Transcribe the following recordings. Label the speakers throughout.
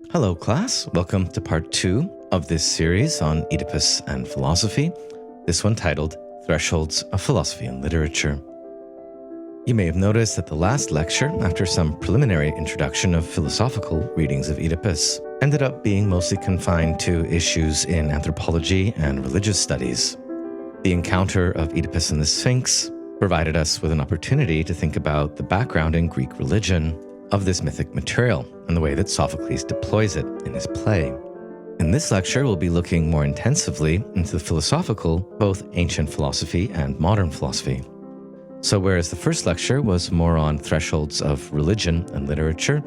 Speaker 1: Hello, class. Welcome to part 2 of this series on Oedipus and philosophy, this one titled Thresholds of Philosophy and Literature. You may have noticed that the last lecture, after some preliminary introduction of philosophical readings of Oedipus, ended up being mostly confined to issues in anthropology and religious studies. The encounter of Oedipus and the Sphinx provided us with an opportunity to think about the background in Greek religion of this mythic material and the way that Sophocles deploys it in his play. In this lecture, we'll be looking more intensively into the philosophical, both ancient philosophy and modern philosophy. So whereas the first lecture was more on thresholds of religion and literature,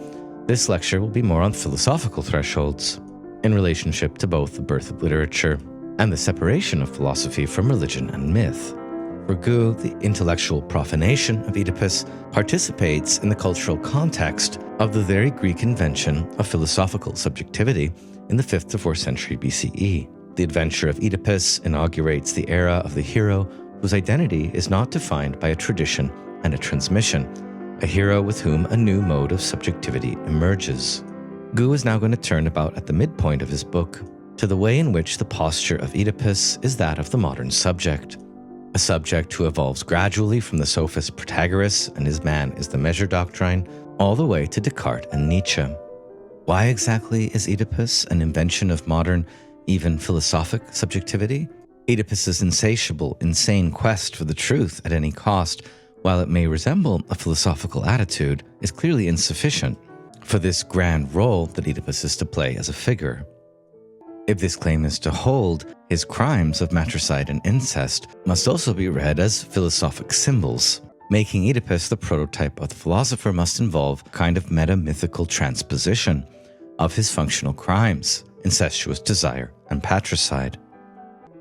Speaker 1: this lecture will be more on philosophical thresholds in relationship to both the birth of literature and the separation of philosophy from religion and myth. For Goux, the intellectual profanation of Oedipus participates in the cultural context of the very Greek invention of philosophical subjectivity in the 5th to 4th century BCE. The adventure of Oedipus inaugurates the era of the hero whose identity is not defined by a tradition and a transmission, a hero with whom a new mode of subjectivity emerges. Goux is now going to turn about at the midpoint of his book to the way in which the posture of Oedipus is that of the modern subject. A subject who evolves gradually from the sophist Protagoras and his man is the measure doctrine, all the way to Descartes and Nietzsche. Why exactly is Oedipus an invention of modern, even philosophic subjectivity? Oedipus's insatiable, insane quest for the truth at any cost, while it may resemble a philosophical attitude, is clearly insufficient for this grand role that Oedipus is to play as a figure. If this claim is to hold, his crimes of matricide and incest must also be read as philosophic symbols. Making Oedipus the prototype of the philosopher must involve a kind of meta-mythical transposition of his functional crimes, incestuous desire and patricide.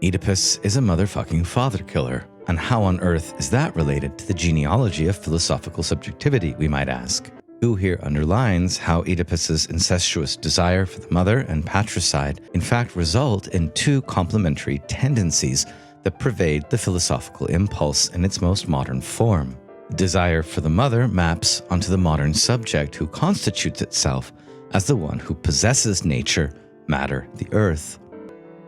Speaker 1: Oedipus is a motherfucking father killer, and how on earth is that related to the genealogy of philosophical subjectivity, we might ask? Goux here underlines how Oedipus's incestuous desire for the mother and patricide in fact result in two complementary tendencies that pervade the philosophical impulse in its most modern form. Desire for the mother maps onto the modern subject who constitutes itself as the one who possesses nature, matter, the earth.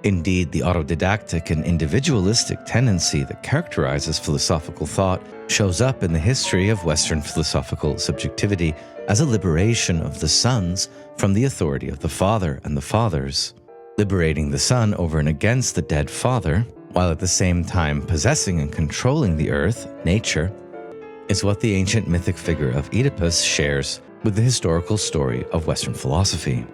Speaker 1: Indeed, the autodidactic and individualistic tendency that characterizes philosophical thought shows up in the history of Western philosophical subjectivity as a liberation of the sons from the authority of the father and the fathers. Liberating the son over and against the dead father, while at the same time possessing and controlling the earth, nature, is what the ancient mythic figure of Oedipus shares with the historical story of Western philosophy.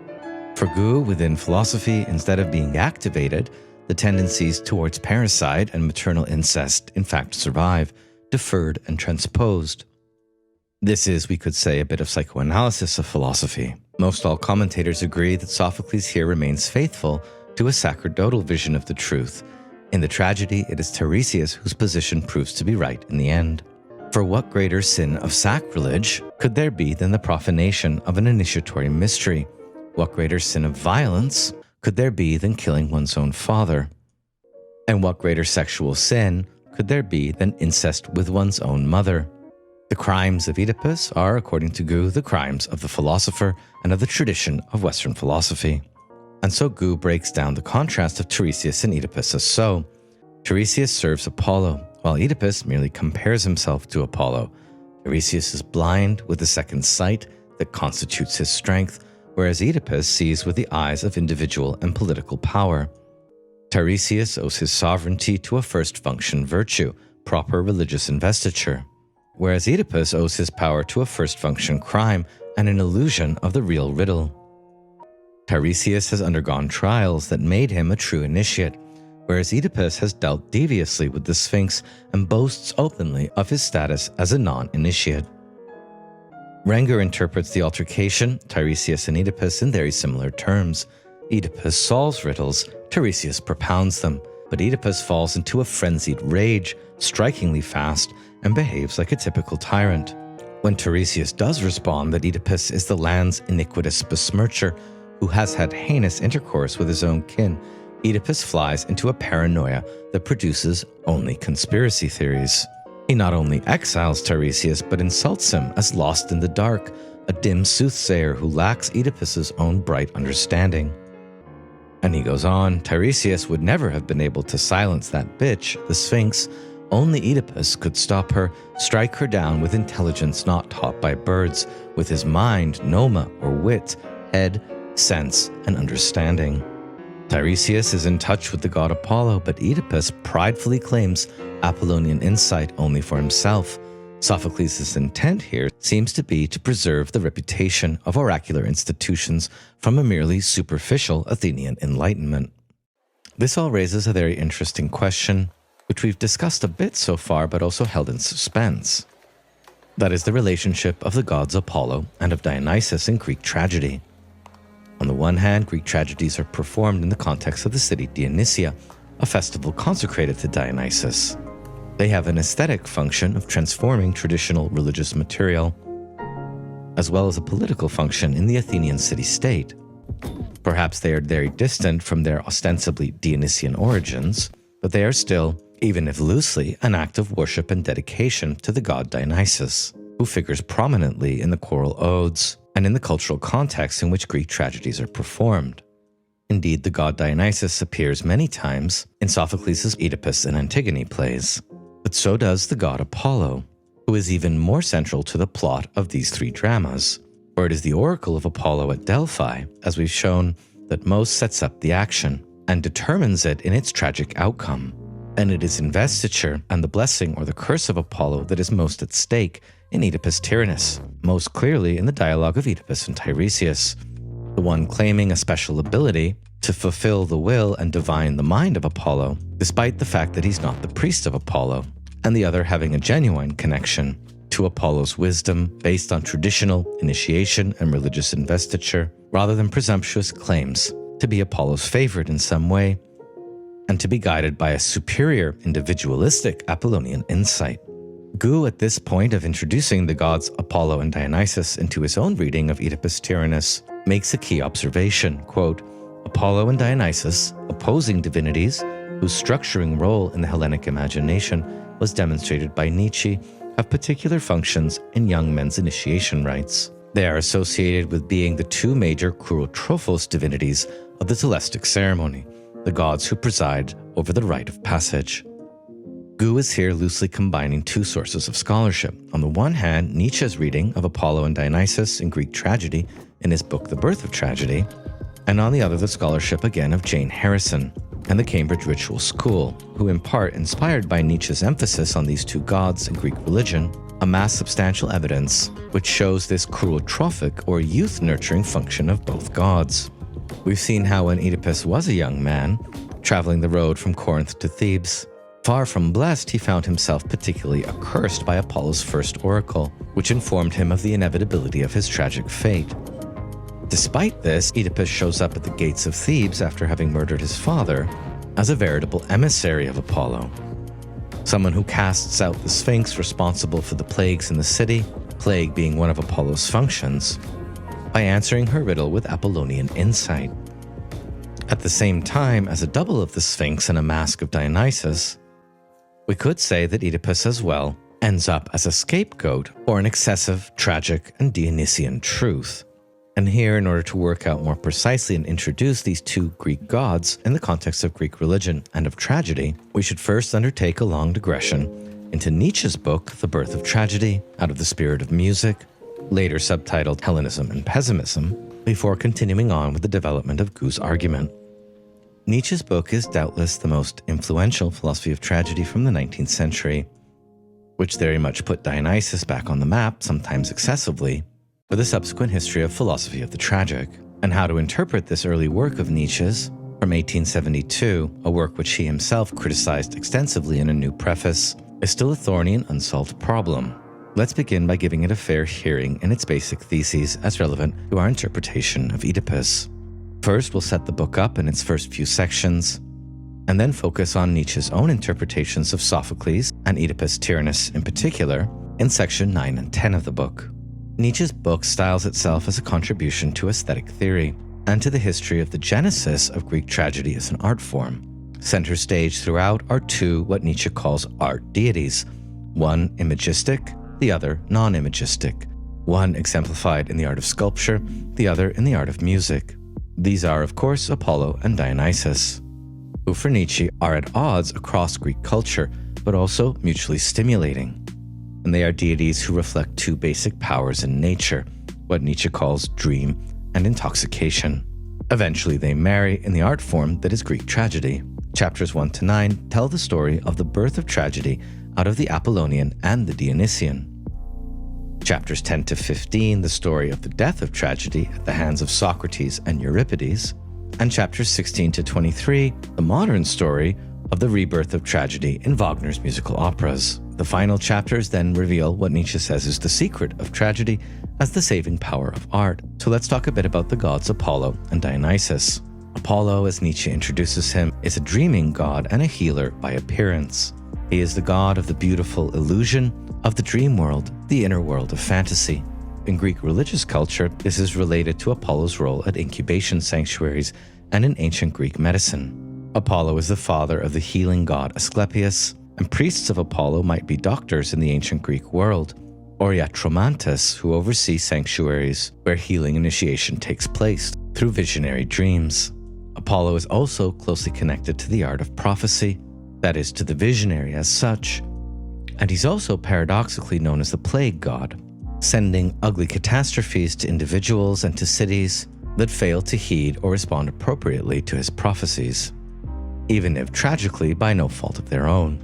Speaker 1: For Goux, within philosophy, instead of being activated, the tendencies towards parricide and maternal incest in fact survive, deferred and transposed. This is, we could say, a bit of psychoanalysis of philosophy. Most all commentators agree that Sophocles here remains faithful to a sacerdotal vision of the truth. In the tragedy, it is Tiresias whose position proves to be right in the end. For what greater sin of sacrilege could there be than the profanation of an initiatory mystery? What greater sin of violence could there be than killing one's own father? And what greater sexual sin could there be than incest with one's own mother? The crimes of Oedipus are, according to Goux, the crimes of the philosopher and of the tradition of Western philosophy. And so Goux breaks down the contrast of Tiresias and Oedipus as so. Tiresias serves Apollo, while Oedipus merely compares himself to Apollo. Tiresias is blind with the second sight that constitutes his strength, whereas Oedipus sees with the eyes of individual and political power. Tiresias owes his sovereignty to a first function virtue, proper religious investiture, whereas Oedipus owes his power to a first function crime and an illusion of the real riddle. Tiresias has undergone trials that made him a true initiate, whereas Oedipus has dealt deviously with the Sphinx and boasts openly of his status as a non-initiate. Renger interprets the altercation, Tiresias and Oedipus, in very similar terms. Oedipus solves riddles, Tiresias propounds them, but Oedipus falls into a frenzied rage, strikingly fast, and behaves like a typical tyrant. When Tiresias does respond that Oedipus is the land's iniquitous besmircher who has had heinous intercourse with his own kin, Oedipus flies into a paranoia that produces only conspiracy theories. He not only exiles Tiresias, but insults him as lost in the dark, a dim soothsayer who lacks Oedipus's own bright understanding. And he goes on, Tiresias would never have been able to silence that bitch, the Sphinx. Only Oedipus could stop her, strike her down with intelligence not taught by birds, with his mind, noma, or wit, head, sense, and understanding. Tiresias is in touch with the god Apollo, but Oedipus pridefully claims Apollonian insight only for himself. Sophocles' intent here seems to be to preserve the reputation of oracular institutions from a merely superficial Athenian Enlightenment. This all raises a very interesting question, which we've discussed a bit so far but also held in suspense. That is the relationship of the gods Apollo and of Dionysus in Greek tragedy. On the one hand, Greek tragedies are performed in the context of the city Dionysia, a festival consecrated to Dionysus. They have an aesthetic function of transforming traditional religious material, as well as a political function in the Athenian city-state. Perhaps they are very distant from their ostensibly Dionysian origins, but they are still, even if loosely, an act of worship and dedication to the god Dionysus, who figures prominently in the choral odes and in the cultural context in which Greek tragedies are performed. Indeed, the god Dionysus appears many times in Sophocles' Oedipus and Antigone plays, but so does the god Apollo, who is even more central to the plot of these three dramas, for it is the oracle of Apollo at Delphi, as we've shown, that most sets up the action and determines it in its tragic outcome. And it is investiture and the blessing or the curse of Apollo that is most at stake in Oedipus Tyrannus, most clearly in the dialogue of Oedipus and Tiresias, the one claiming a special ability to fulfill the will and divine the mind of Apollo, despite the fact that he's not the priest of Apollo, and the other having a genuine connection to Apollo's wisdom based on traditional initiation and religious investiture, rather than presumptuous claims to be Apollo's favorite in some way, and to be guided by a superior individualistic Apollonian insight. Goux, at this point of introducing the gods Apollo and Dionysus into his own reading of Oedipus Tyrannus, makes a key observation, quote, Apollo and Dionysus, opposing divinities, whose structuring role in the Hellenic imagination was demonstrated by Nietzsche, have particular functions in young men's initiation rites. They are associated with being the two major Kourotrophos divinities of the telestic ceremony, the gods who preside over the rite of passage. Goux is here loosely combining two sources of scholarship. On the one hand, Nietzsche's reading of Apollo and Dionysus in Greek tragedy in his book The Birth of Tragedy, and on the other the scholarship again of Jane Harrison and the Cambridge Ritual School, who in part, inspired by Nietzsche's emphasis on these two gods in Greek religion, amass substantial evidence which shows this Kourotrophic or youth-nurturing function of both gods. We've seen how when Oedipus was a young man, traveling the road from Corinth to Thebes, far from blessed, he found himself particularly accursed by Apollo's first oracle, which informed him of the inevitability of his tragic fate. Despite this, Oedipus shows up at the gates of Thebes after having murdered his father as a veritable emissary of Apollo, someone who casts out the Sphinx responsible for the plagues in the city, plague being one of Apollo's functions, by answering her riddle with Apollonian insight. At the same time, as a double of the Sphinx and a mask of Dionysus, we could say that Oedipus as well ends up as a scapegoat or an excessive, tragic, and Dionysian truth. And here, in order to work out more precisely and introduce these two Greek gods in the context of Greek religion and of tragedy, we should first undertake a long digression into Nietzsche's book, The Birth of Tragedy, Out of the Spirit of Music, later subtitled Hellenism and Pessimism, before continuing on with the development of Goux's argument. Nietzsche's book is doubtless the most influential philosophy of tragedy from the 19th century, which very much put Dionysus back on the map, sometimes excessively, for the subsequent history of philosophy of the tragic, and how to interpret this early work of Nietzsche's from 1872, a work which he himself criticized extensively in a new preface, is still a thorny and unsolved problem. Let's begin by giving it a fair hearing in its basic theses as relevant to our interpretation of Oedipus. First, we'll set the book up in its first few sections, and then focus on Nietzsche's own interpretations of Sophocles and Oedipus Tyrannus in particular in section 9 and 10 of the book. Nietzsche's book styles itself as a contribution to aesthetic theory and to the history of the genesis of Greek tragedy as an art form. Center stage throughout are two what Nietzsche calls art deities, one imagistic, the other non-imagistic, one exemplified in the art of sculpture, the other in the art of music. These are, of course, Apollo and Dionysus, who for Nietzsche are at odds across Greek culture, but also mutually stimulating. And they are deities who reflect two basic powers in nature, what Nietzsche calls dream and intoxication. Eventually they marry in the art form that is Greek tragedy. Chapters 1 to 9 tell the story of the birth of tragedy out of the Apollonian and the Dionysian. Chapters 10 to 15, the story of the death of tragedy at the hands of Socrates and Euripides. And chapters 16 to 23, the modern story of the rebirth of tragedy in Wagner's musical operas. The final chapters then reveal what Nietzsche says is the secret of tragedy as the saving power of art. So let's talk a bit about the gods Apollo and Dionysus. Apollo, as Nietzsche introduces him, is a dreaming god and a healer by appearance. He is the god of the beautiful illusion of the dream world, the inner world of fantasy. In Greek religious culture, this is related to Apollo's role at incubation sanctuaries and in ancient Greek medicine. Apollo is the father of the healing god Asclepius, and priests of Apollo might be doctors in the ancient Greek world, or iatromantes, who oversee sanctuaries where healing initiation takes place through visionary dreams. Apollo is also closely connected to the art of prophecy, that is, to the visionary as such, and he's also paradoxically known as the plague god, sending ugly catastrophes to individuals and to cities that fail to heed or respond appropriately to his prophecies, even if tragically by no fault of their own.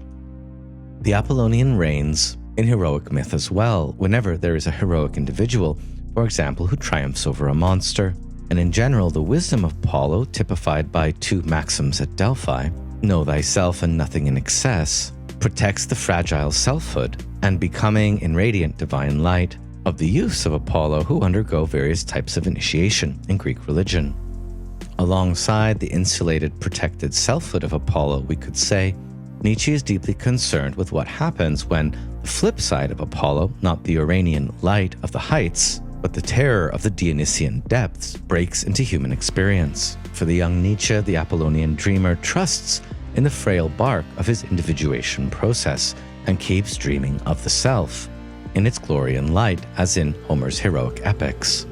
Speaker 1: The Apollonian reigns in heroic myth as well, whenever there is a heroic individual, for example, who triumphs over a monster. And in general, the wisdom of Apollo, typified by two maxims at Delphi, know thyself and nothing in excess, protects the fragile selfhood and becoming in radiant divine light of the youths of Apollo who undergo various types of initiation in Greek religion. Alongside the insulated, protected selfhood of Apollo, we could say, Nietzsche is deeply concerned with what happens when the flip side of Apollo, not the Uranian light of the heights, but the terror of the Dionysian depths, breaks into human experience. For the young Nietzsche, the Apollonian dreamer trusts in the frail bark of his individuation process and keeps dreaming of the self, in its glory and light, as in Homer's heroic epics.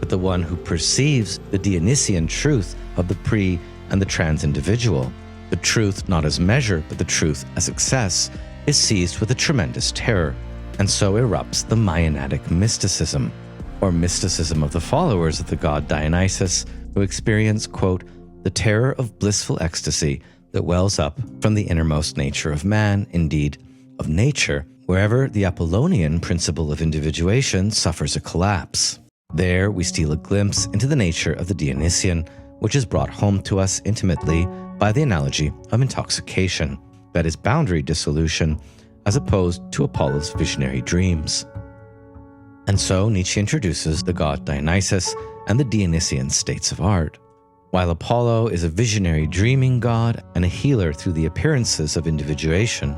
Speaker 1: But the one who perceives the Dionysian truth of the pre- and the trans-individual, the truth not as measure, but the truth as excess, is seized with a tremendous terror, and so erupts the Maenatic mysticism, or mysticism of the followers of the god Dionysus, who experience, quote, the terror of blissful ecstasy that wells up from the innermost nature of man, indeed, of nature, wherever the Apollonian principle of individuation suffers a collapse. There we steal a glimpse into the nature of the Dionysian, which is brought home to us intimately by the analogy of intoxication, that is boundary dissolution, as opposed to Apollo's visionary dreams. And so Nietzsche introduces the god Dionysus and the Dionysian states of art. While Apollo is a visionary dreaming god and a healer through the appearances of individuation,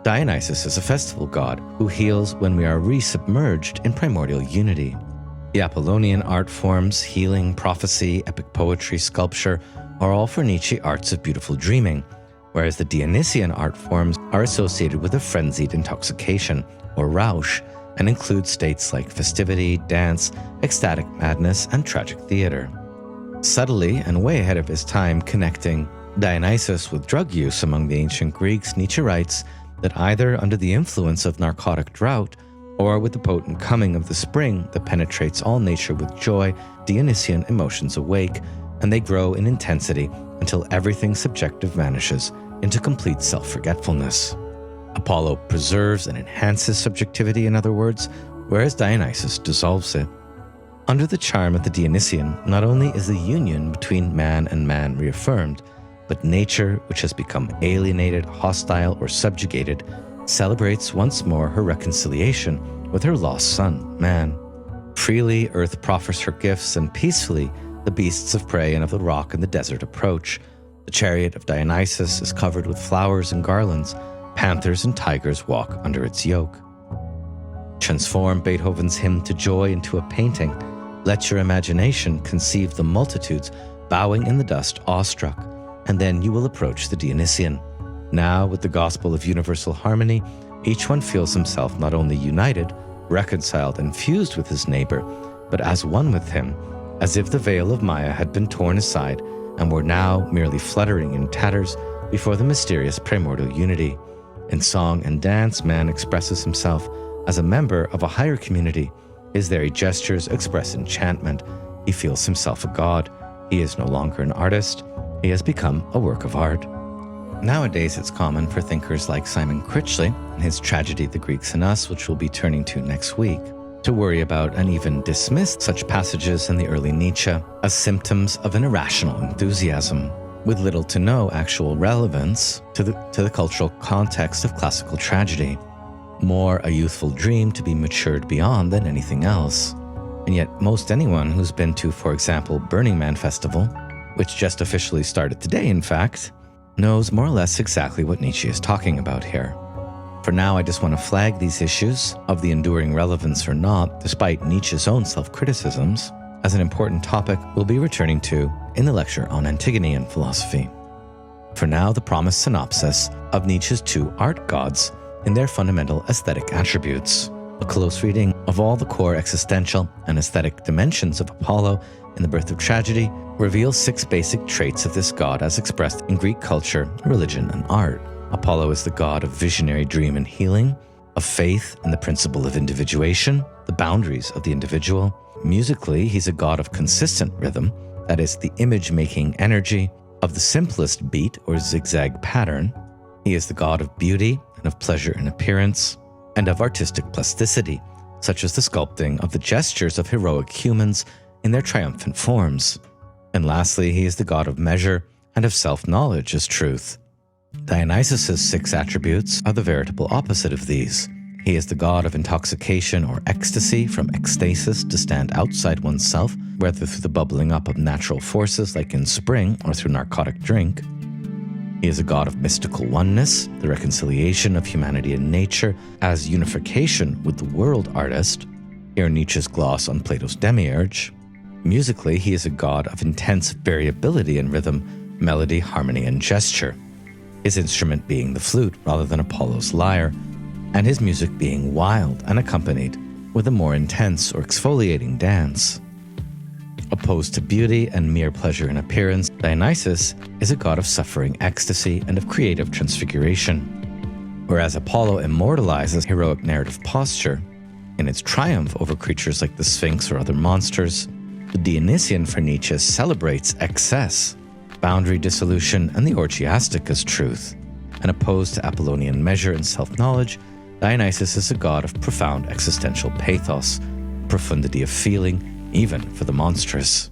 Speaker 1: Dionysus is a festival god who heals when we are resubmerged in primordial unity. The Apollonian art forms, healing, prophecy, epic poetry, sculpture, are all for Nietzsche arts of beautiful dreaming, whereas the Dionysian art forms are associated with a frenzied intoxication, or rausch, and include states like festivity, dance, ecstatic madness, and tragic theater. Subtly and way ahead of his time connecting Dionysus with drug use among the ancient Greeks, Nietzsche writes that either under the influence of narcotic drought or with the potent coming of the spring that penetrates all nature with joy, Dionysian emotions awake, and they grow in intensity until everything subjective vanishes into complete self-forgetfulness. Apollo preserves and enhances subjectivity, in other words, whereas Dionysus dissolves it. Under the charm of the Dionysian, not only is the union between man and man reaffirmed, but nature, which has become alienated, hostile, or subjugated, celebrates once more her reconciliation with her lost son, man. Freely, earth proffers her gifts, and peacefully, the beasts of prey and of the rock and the desert approach. The chariot of Dionysus is covered with flowers and garlands. Panthers and tigers walk under its yoke. Transform Beethoven's hymn to joy into a painting. Let your imagination conceive the multitudes bowing in the dust, awestruck, and then you will approach the Dionysian. Now, with the gospel of universal harmony, each one feels himself not only united, reconciled and fused with his neighbor, but as one with him, as if the veil of Maya had been torn aside and were now merely fluttering in tatters before the mysterious primordial unity. In song and dance, man expresses himself as a member of a higher community. His very gestures express enchantment. He feels himself a god. He is no longer an artist. He has become a work of art. Nowadays, it's common for thinkers like Simon Critchley in his tragedy The Greeks and Us, which we'll be turning to next week, to worry about and even dismiss such passages in the early Nietzsche as symptoms of an irrational enthusiasm, with little to no actual relevance to the cultural context of classical tragedy, more a youthful dream to be matured beyond than anything else. And yet most anyone who's been to, for example, Burning Man Festival, which just officially started today in fact, knows more or less exactly what Nietzsche is talking about here. For now, I just want to flag these issues of the enduring relevance or not, despite Nietzsche's own self-criticisms, as an important topic we'll be returning to in the lecture on Anti-Oedipean philosophy. For now, the promised synopsis of Nietzsche's two art gods in their fundamental aesthetic attributes. A close reading of all the core existential and aesthetic dimensions of Apollo in The Birth of Tragedy reveals 6 basic traits of this god as expressed in Greek culture, religion, and art. Apollo is the god of visionary dream and healing, of faith and the principle of individuation, the boundaries of the individual. Musically, he's a god of consistent rhythm, that is, the image-making energy of the simplest beat or zigzag pattern. He is the god of beauty and of pleasure in appearance, and of artistic plasticity, such as the sculpting of the gestures of heroic humans in their triumphant forms. And lastly, he is the god of measure and of self-knowledge as truth. Dionysus's 6 attributes are the veritable opposite of these. He is the god of intoxication or ecstasy, from ecstasis, to stand outside oneself, whether through the bubbling up of natural forces like in spring or through narcotic drink. He is a god of mystical oneness, the reconciliation of humanity and nature as unification with the world artist. Here Nietzsche's gloss on Plato's demiurge. Musically, he is a god of intense variability in rhythm, melody, harmony, and gesture, his instrument being the flute rather than Apollo's lyre, and his music being wild and accompanied with a more intense or exfoliating dance. Opposed to beauty and mere pleasure in appearance, Dionysus is a god of suffering ecstasy and of creative transfiguration. Whereas Apollo immortalizes heroic narrative posture in its triumph over creatures like the Sphinx or other monsters, the Dionysian for Nietzsche celebrates excess, boundary dissolution, and the orgiastic as truth. And opposed to Apollonian measure and self-knowledge, Dionysus is a god of profound existential pathos, profundity of feeling, even for the monstrous.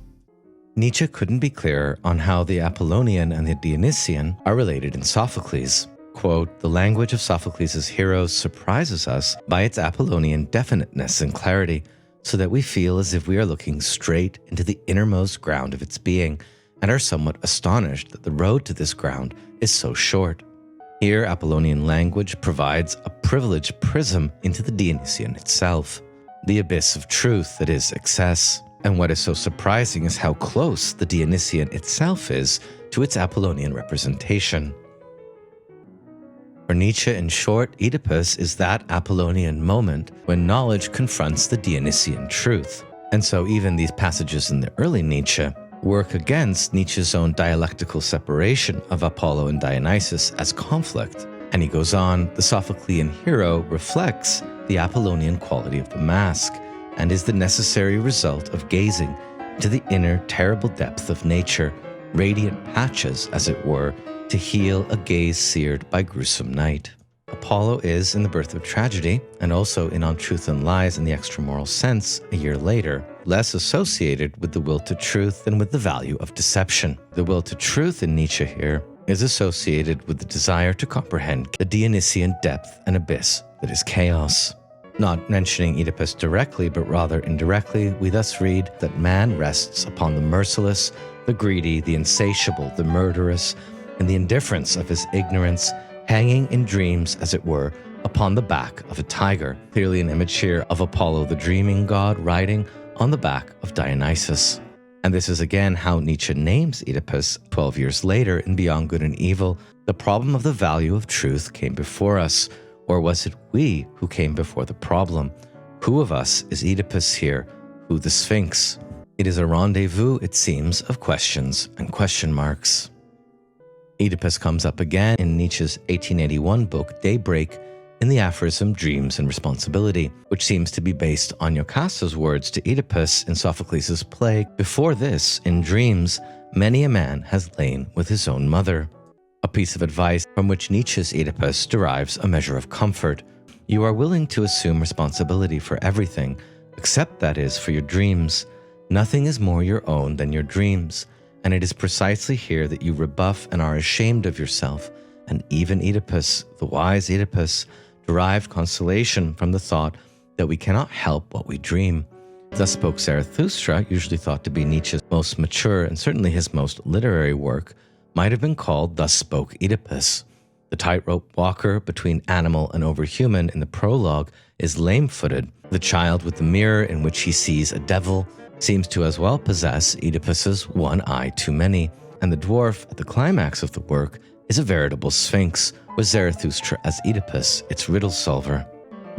Speaker 1: Nietzsche couldn't be clearer on how the Apollonian and the Dionysian are related in Sophocles. Quote, "The language of Sophocles' heroes surprises us by its Apollonian definiteness and clarity, so that we feel as if we are looking straight into the innermost ground of its being, and are somewhat astonished that the road to this ground is so short." Here, Apollonian language provides a privileged prism into the Dionysian itself, the abyss of truth that is excess. And what is so surprising is how close the Dionysian itself is to its Apollonian representation. For Nietzsche, in short, Oedipus is that Apollonian moment when knowledge confronts the Dionysian truth. And so even these passages in the early Nietzsche work against Nietzsche's own dialectical separation of Apollo and Dionysus as conflict. And he goes on, the Sophoclean hero reflects the Apollonian quality of the mask, and is the necessary result of gazing into the inner terrible depth of nature, radiant patches, as it were, to heal a gaze seared by gruesome night. Apollo is, in The Birth of Tragedy, and also in On Truth and Lies in the Extramoral Sense, a year later, less associated with the will to truth than with the value of deception. The will to truth in Nietzsche here is associated with the desire to comprehend the Dionysian depth and abyss that is chaos. Not mentioning Oedipus directly, but rather indirectly, we thus read that man rests upon the merciless, the greedy, the insatiable, the murderous, and the indifference of his ignorance, hanging in dreams, as it were, upon the back of a tiger. Clearly an image here of Apollo, the dreaming god, riding on the back of Dionysus. And this is again how Nietzsche names Oedipus 12 years later in Beyond Good and Evil. The problem of the value of truth came before us, or was it we who came before the problem? Who of us is Oedipus here? Who the Sphinx? It is a rendezvous, it seems, of questions and question marks. Oedipus comes up again in Nietzsche's 1881 book Daybreak in the aphorism Dreams and Responsibility, which seems to be based on Jocasta's words to Oedipus in Sophocles' play. Before this, in Dreams, many a man has lain with his own mother. A piece of advice from which Nietzsche's Oedipus derives a measure of comfort. You are willing to assume responsibility for everything, except, that is, for your dreams. Nothing is more your own than your dreams, and it is precisely here that you rebuff and are ashamed of yourself. And even Oedipus, the wise Oedipus, derived consolation from the thought that we cannot help what we dream. Thus Spoke Zarathustra, usually thought to be Nietzsche's most mature and certainly his most literary work, might have been called Thus Spoke Oedipus. The tightrope walker between animal and overhuman in the prologue is lame-footed. The child with the mirror in which he sees a devil seems to as well possess Oedipus's one eye too many, and the dwarf at the climax of the work is a veritable sphinx, with Zarathustra as Oedipus, its riddle solver.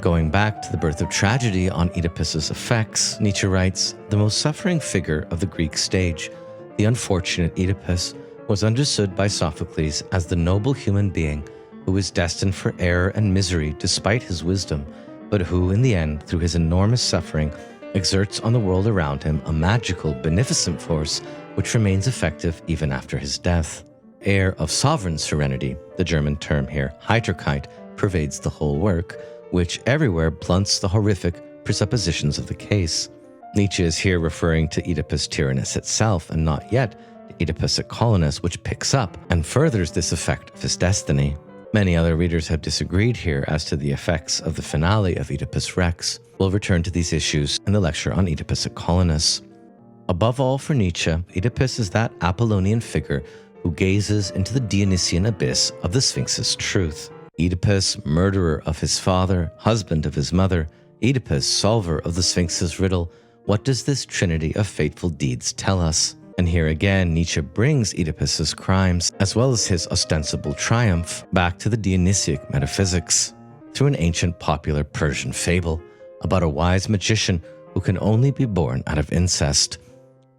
Speaker 1: Going back to the birth of tragedy on Oedipus's effects, Nietzsche writes, the most suffering figure of the Greek stage, the unfortunate Oedipus, was understood by Sophocles as the noble human being who was destined for error and misery despite his wisdom, but who, in the end, through his enormous suffering, exerts on the world around him a magical, beneficent force which remains effective even after his death. Air of sovereign serenity, the German term here, Heiterkeit, pervades the whole work, which everywhere blunts the horrific presuppositions of the case. Nietzsche is here referring to Oedipus Tyrannus itself, and not yet to Oedipus at Colonus, which picks up and furthers this effect of his destiny. Many other readers have disagreed here as to the effects of the finale of Oedipus Rex. We'll return to these issues in the lecture on Oedipus at Colonus. Above all for Nietzsche, Oedipus is that Apollonian figure who gazes into the Dionysian abyss of the Sphinx's truth. Oedipus, murderer of his father, husband of his mother, Oedipus, solver of the Sphinx's riddle. What does this trinity of fateful deeds tell us? And here again, Nietzsche brings Oedipus's crimes, as well as his ostensible triumph, back to the Dionysiac metaphysics, through an ancient popular Persian fable about a wise magician who can only be born out of incest.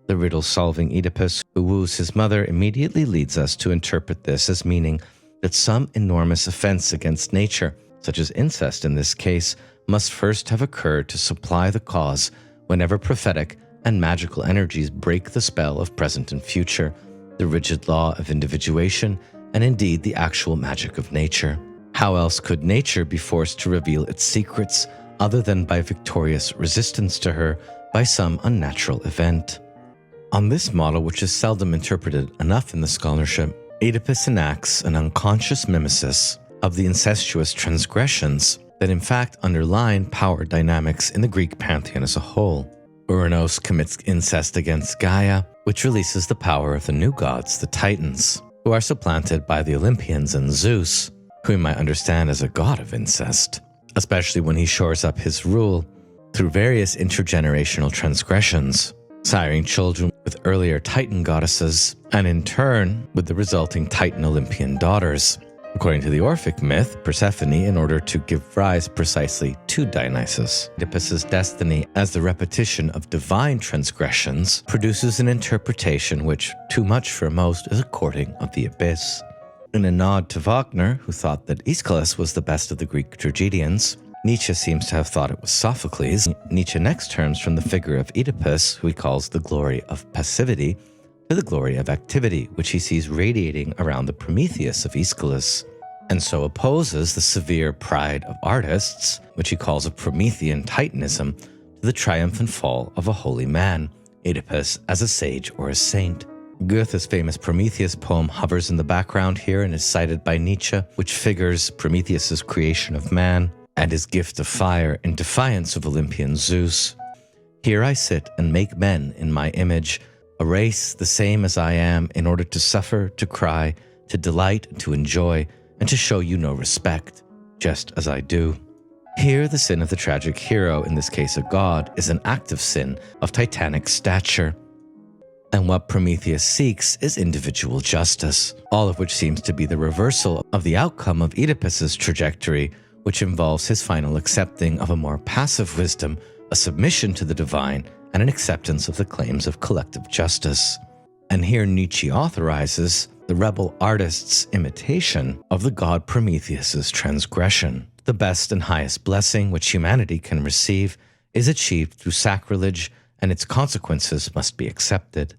Speaker 1: The riddle-solving Oedipus who woos his mother immediately leads us to interpret this as meaning that some enormous offense against nature, such as incest in this case, must first have occurred to supply the cause whenever prophetic and magical energies break the spell of present and future, the rigid law of individuation, and indeed the actual magic of nature. How else could nature be forced to reveal its secrets other than by victorious resistance to her by some unnatural event? On this model, which is seldom interpreted enough in the scholarship, Oedipus enacts an unconscious mimesis of the incestuous transgressions that in fact underline power dynamics in the Greek pantheon as a whole. Uranos commits incest against Gaia, which releases the power of the new gods, the Titans, who are supplanted by the Olympians and Zeus, who we might understand as a god of incest, especially when he shores up his rule through various intergenerational transgressions, siring children with earlier Titan goddesses, and in turn with the resulting Titan Olympian daughters. According to the Orphic myth, Persephone, in order to give rise precisely to Dionysus, Oedipus's destiny as the repetition of divine transgressions produces an interpretation which, too much for most, is a courting of the abyss. In a nod to Wagner, who thought that Aeschylus was the best of the Greek tragedians, Nietzsche seems to have thought it was Sophocles. Nietzsche next turns from the figure of Oedipus, who he calls the glory of passivity, to the glory of activity, which he sees radiating around the Prometheus of Aeschylus, and so opposes the severe pride of artists, which he calls a Promethean Titanism, to the triumph and fall of a holy man, Oedipus as a sage or a saint. Goethe's famous Prometheus poem hovers in the background here and is cited by Nietzsche, which figures Prometheus's creation of man and his gift of fire in defiance of Olympian Zeus. Here I sit and make men in my image, a race the same as I am, in order to suffer, to cry, to delight, to enjoy, and to show you no respect, just as I do. Here the sin of the tragic hero, in this case a god, is an active sin of titanic stature. And what Prometheus seeks is individual justice, all of which seems to be the reversal of the outcome of Oedipus's trajectory, which involves his final accepting of a more passive wisdom, a submission to the divine, and an acceptance of the claims of collective justice. And here Nietzsche authorizes the rebel artist's imitation of the god Prometheus's transgression. The best and highest blessing which humanity can receive is achieved through sacrilege, and its consequences must be accepted.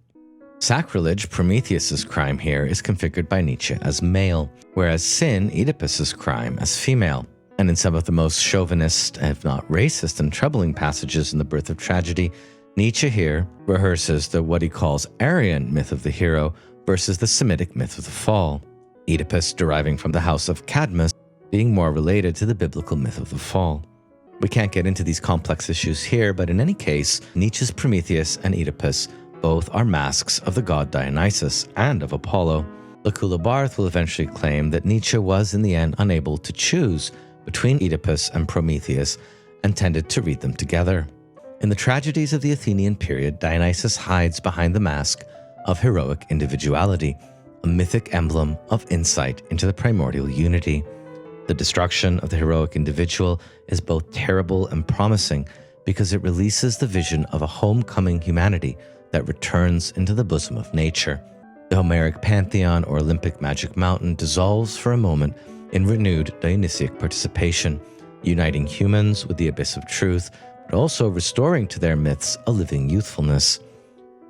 Speaker 1: Sacrilege, Prometheus's crime here, is configured by Nietzsche as male, whereas sin, Oedipus's crime, as female. And in some of the most chauvinist, if not racist and troubling passages in The Birth of Tragedy, Nietzsche here rehearses what he calls Aryan myth of the hero versus the Semitic myth of the fall. Oedipus, deriving from the house of Cadmus, being more related to the biblical myth of the fall. We can't get into these complex issues here, but in any case, Nietzsche's Prometheus and Oedipus both are masks of the god Dionysus and of Apollo. Lacoue-Labarthe will eventually claim that Nietzsche was in the end unable to choose between Oedipus and Prometheus and tended to read them together. In the tragedies of the Athenian period, Dionysus hides behind the mask of heroic individuality, a mythic emblem of insight into the primordial unity. The destruction of the heroic individual is both terrible and promising because it releases the vision of a homecoming humanity that returns into the bosom of nature. The Homeric pantheon or Olympic magic mountain dissolves for a moment in renewed Dionysiac participation, uniting humans with the abyss of truth, but also restoring to their myths a living youthfulness.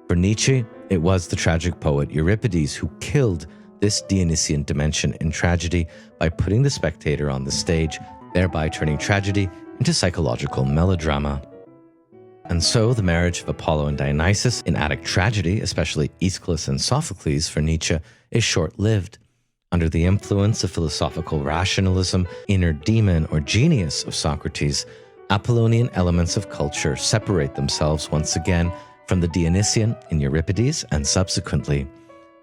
Speaker 1: For Nietzsche, it was the tragic poet Euripides who killed this Dionysian dimension in tragedy by putting the spectator on the stage, thereby turning tragedy into psychological melodrama. And so the marriage of Apollo and Dionysus in Attic tragedy, especially Aeschylus and Sophocles for Nietzsche, is short-lived. Under the influence of philosophical rationalism, inner demon or genius of Socrates, Apollonian elements of culture separate themselves once again from the Dionysian in Euripides and subsequently.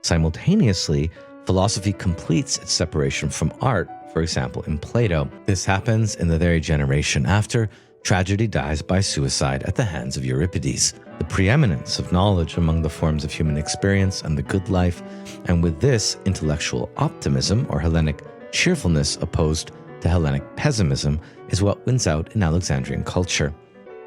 Speaker 1: Simultaneously, philosophy completes its separation from art, for example, in Plato. This happens in the very generation after tragedy dies by suicide at the hands of Euripides. The preeminence of knowledge among the forms of human experience and the good life, and with this, intellectual optimism or Hellenic cheerfulness opposed to Hellenic pessimism, is what wins out in Alexandrian culture.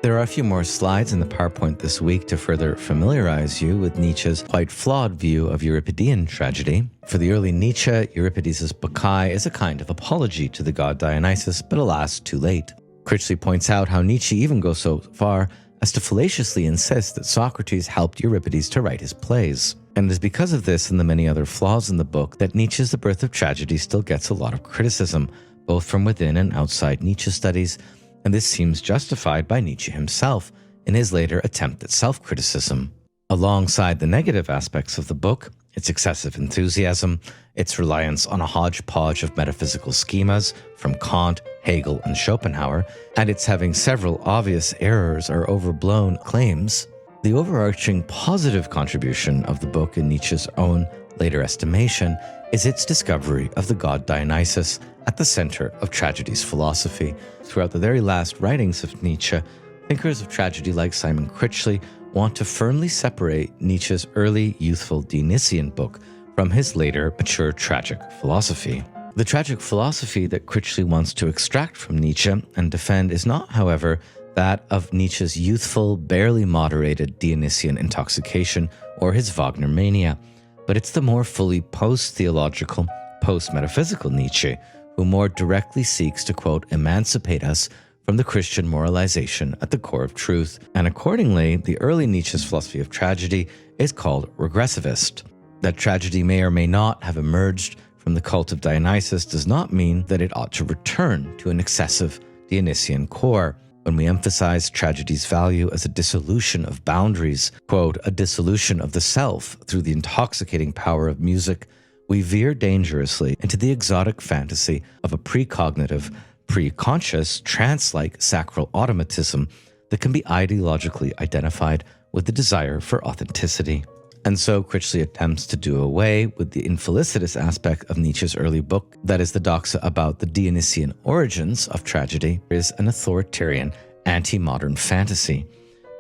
Speaker 1: There are a few more slides in the PowerPoint this week to further familiarize you with Nietzsche's quite flawed view of Euripidean tragedy. For the early Nietzsche, Euripides' Bacchae is a kind of apology to the god Dionysus, but alas, too late. Critchley points out how Nietzsche even goes so far as to fallaciously insist that Socrates helped Euripides to write his plays. And it is because of this and the many other flaws in the book that Nietzsche's The Birth of Tragedy still gets a lot of criticism, both from within and outside Nietzsche studies, and this seems justified by Nietzsche himself in his later attempt at self-criticism. Alongside the negative aspects of the book, its excessive enthusiasm, its reliance on a hodgepodge of metaphysical schemas from Kant, Hegel, and Schopenhauer, and its having several obvious errors or overblown claims, the overarching positive contribution of the book in Nietzsche's own later estimation is its discovery of the god Dionysus at the center of tragedy's philosophy. Throughout the very last writings of Nietzsche, thinkers of tragedy like Simon Critchley want to firmly separate Nietzsche's early youthful Dionysian book from his later mature tragic philosophy. The tragic philosophy that Critchley wants to extract from Nietzsche and defend is not, however, that of Nietzsche's youthful, barely moderated Dionysian intoxication or his Wagner mania, but it's the more fully post-theological, post-metaphysical Nietzsche who more directly seeks to, quote, emancipate us from the Christian moralization at the core of truth. And accordingly, the early Nietzsche's philosophy of tragedy is called regressivist. That tragedy may or may not have emerged from the cult of Dionysus does not mean that it ought to return to an excessive Dionysian core. When we emphasize tragedy's value as a dissolution of boundaries, quote, a dissolution of the self through the intoxicating power of music, we veer dangerously into the exotic fantasy of a precognitive, pre-conscious, trance-like sacral automatism that can be ideologically identified with the desire for authenticity. And so Critchley attempts to do away with the infelicitous aspect of Nietzsche's early book, that is the doxa about the Dionysian origins of tragedy, is an authoritarian, anti-modern fantasy.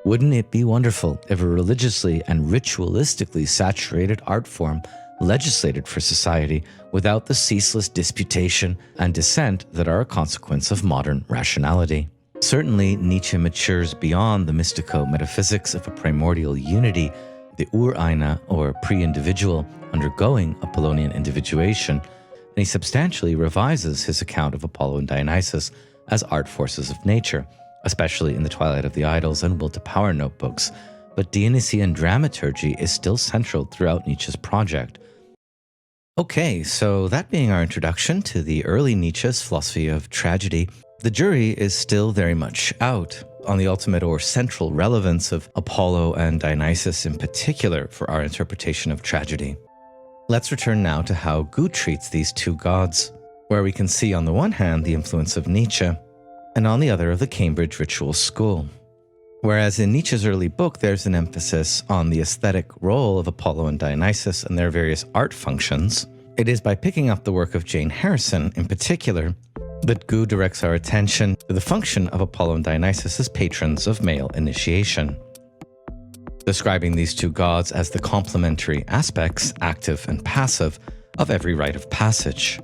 Speaker 1: Wouldn't it be wonderful if a religiously and ritualistically saturated art form legislated for society without the ceaseless disputation and dissent that are a consequence of modern rationality. Certainly, Nietzsche matures beyond the mystico-metaphysics of a primordial unity, the Ur-Eine, or pre-individual, undergoing Apollonian individuation, and he substantially revises his account of Apollo and Dionysus as art forces of nature, especially in the Twilight of the Idols and Will to Power notebooks, but Dionysian dramaturgy is still central throughout Nietzsche's project. Okay, so that being our introduction to the early Nietzsche's philosophy of tragedy, the jury is still very much out on the ultimate or central relevance of Apollo and Dionysus in particular for our interpretation of tragedy. Let's return now to how Goux treats these two gods, where we can see on the one hand the influence of Nietzsche, and on the other of the Cambridge ritual school. Whereas in Nietzsche's early book there's an emphasis on the aesthetic role of Apollo and Dionysus and their various art functions, it is by picking up the work of Jane Harrison in particular that Goux directs our attention to the function of Apollo and Dionysus as patrons of male initiation, describing these two gods as the complementary aspects, active and passive, of every rite of passage.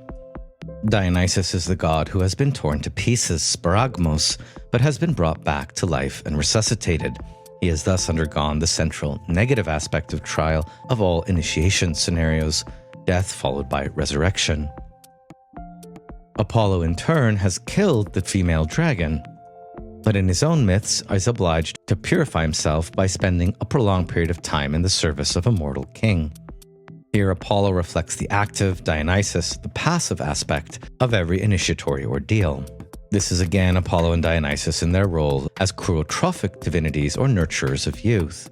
Speaker 1: Dionysus is the god who has been torn to pieces, sparagmos, but has been brought back to life and resuscitated. He has thus undergone the central negative aspect of trial of all initiation scenarios, death followed by resurrection. Apollo, in turn, has killed the female dragon, but in his own myths is obliged to purify himself by spending a prolonged period of time in the service of a mortal king. Here, Apollo reflects the active, Dionysus the passive aspect of every initiatory ordeal. This is again Apollo and Dionysus in their role as Kourotrophik divinities or nurturers of youth.